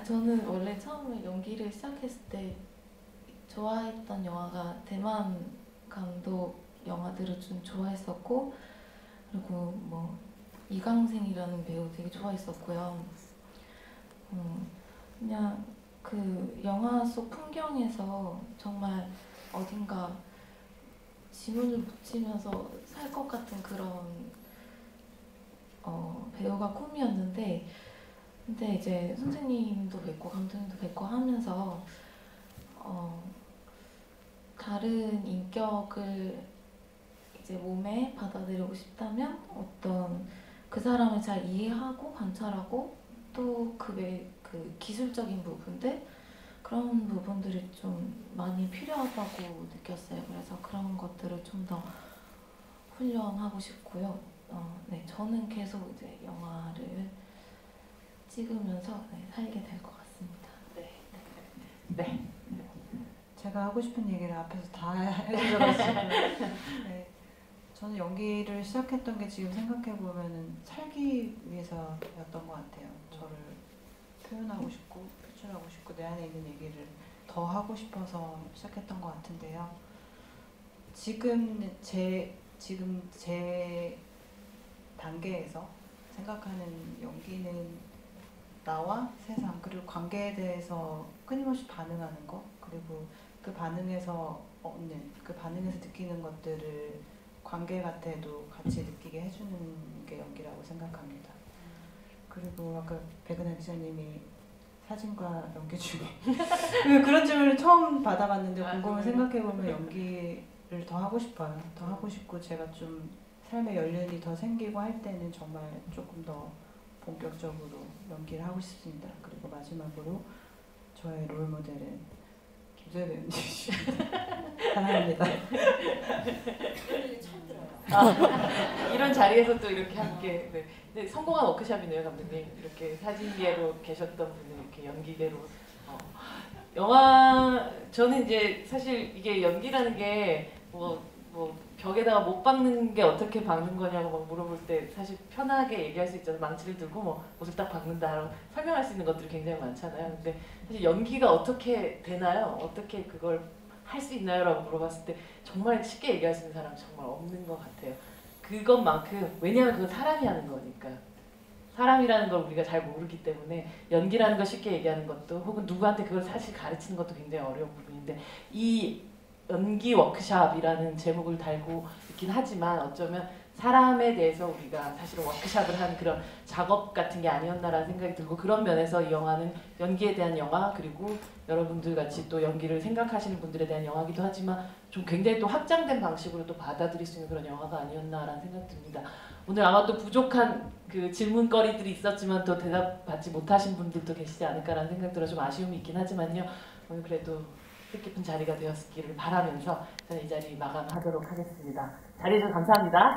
저는 원래 처음에 연기를 시작했을 때 좋아했던 영화가 대만 감독 영화들을 좀 좋아했었고, 그리고 뭐 이강생이라는 배우 되게 좋아했었고요. 그냥 그 영화 속 풍경에서 정말 어딘가 지문을 붙이면서 살 것 같은 그런 배우가 꿈이었는데, 근데 이제 선생님도 뵙고 감독님도 뵙고 하면서 다른 인격을 이제 몸에 받아들이고 싶다면 어떤 그 사람을 잘 이해하고 관찰하고 또 그 기술적인 부분들, 그런 부분들이 좀 많이 필요하다고 느꼈어요. 그래서 그런 것들을 좀 더 훈련하고 싶고요. 네, 저는 계속 이제 영화를 찍으면서 살게 될 것 같습니다. 네. 제가 하고 싶은 얘기를 앞에서 다 해주셔가지고 네. 저는 연기를 시작했던 게 지금 생각해보면 살기 위해서였던 것 같아요. 저를 표현하고 싶고 표출하고 싶고 내 안에 있는 얘기를 더 하고 싶어서 시작했던 것 같은데요. 지금 제 단계에서 생각하는 연기는 나와 세상 그리고 관계에 대해서 끊임없이 반응하는 것 그리고 그 반응에서 느끼는 것들을 관계 같아도 같이 느끼게 해주는 게 연기라고 생각합니다. 그리고 아까 백은하 기자님이 사진과 연기 중에 그런 질문을 처음 받아봤는데 곰곰이 생각해보면 연기를 더 하고 싶어요. 더 하고 싶고 제가 좀 삶의 연륜이 더 생기고 할 때는 정말 조금 더 본격적으로 연기를 하고 싶습니다. 그리고 마지막으로 저의 롤 모델은 김소혜 배우님이십니다. 사랑합니다. 처음 들어요. 이런 자리에서 또 이렇게 함께 네, 성공한 워크숍이네요, 감독님. 이렇게 사진계로 계셨던 분을 이렇게 연기계로 영화 저는 이제 사실 이게 연기라는 게 뭐 벽에다가 못 박는 게 어떻게 박는 거냐고 막 물어볼 때 사실 편하게 얘기할 수 있잖아요. 망치를 들고 뭐 옷을 딱 박는다 설명할 수 있는 것들이 굉장히 많잖아요. 근데 사실 연기가 어떻게 되나요? 어떻게 그걸 할 수 있나요? 라고 물어봤을 때 정말 쉽게 얘기할 수 있는 사람 정말 없는 것 같아요. 그것만큼 왜냐하면 그건 사람이 하는 거니까 사람이라는 걸 우리가 잘 모르기 때문에 연기라는 걸 쉽게 얘기하는 것도 혹은 누구한테 그걸 사실 가르치는 것도 굉장히 어려운 부분인데 이 연기 워크샵이라는 제목을 달고 있긴 하지만 어쩌면 사람에 대해서 우리가 사실은 워크샵을 한 그런 작업 같은 게 아니었나라는 생각이 들고 그런 면에서 이 영화는 연기에 대한 영화 그리고 여러분들 같이 또 연기를 생각하시는 분들에 대한 영화이기도 하지만 좀 굉장히 또 확장된 방식으로 또 받아들일 수 있는 그런 영화가 아니었나라는 생각이 듭니다. 오늘 아마 또 부족한 그 질문거리들이 있었지만 또 대답받지 못하신 분들도 계시지 않을까라는 생각 들어 좀 아쉬움이 있긴 하지만요. 오늘 그래도 뜻깊은 자리가 되었기를 바라면서 저는 이 자리 마감하도록 하겠습니다. 자리해 주셔서 감사합니다.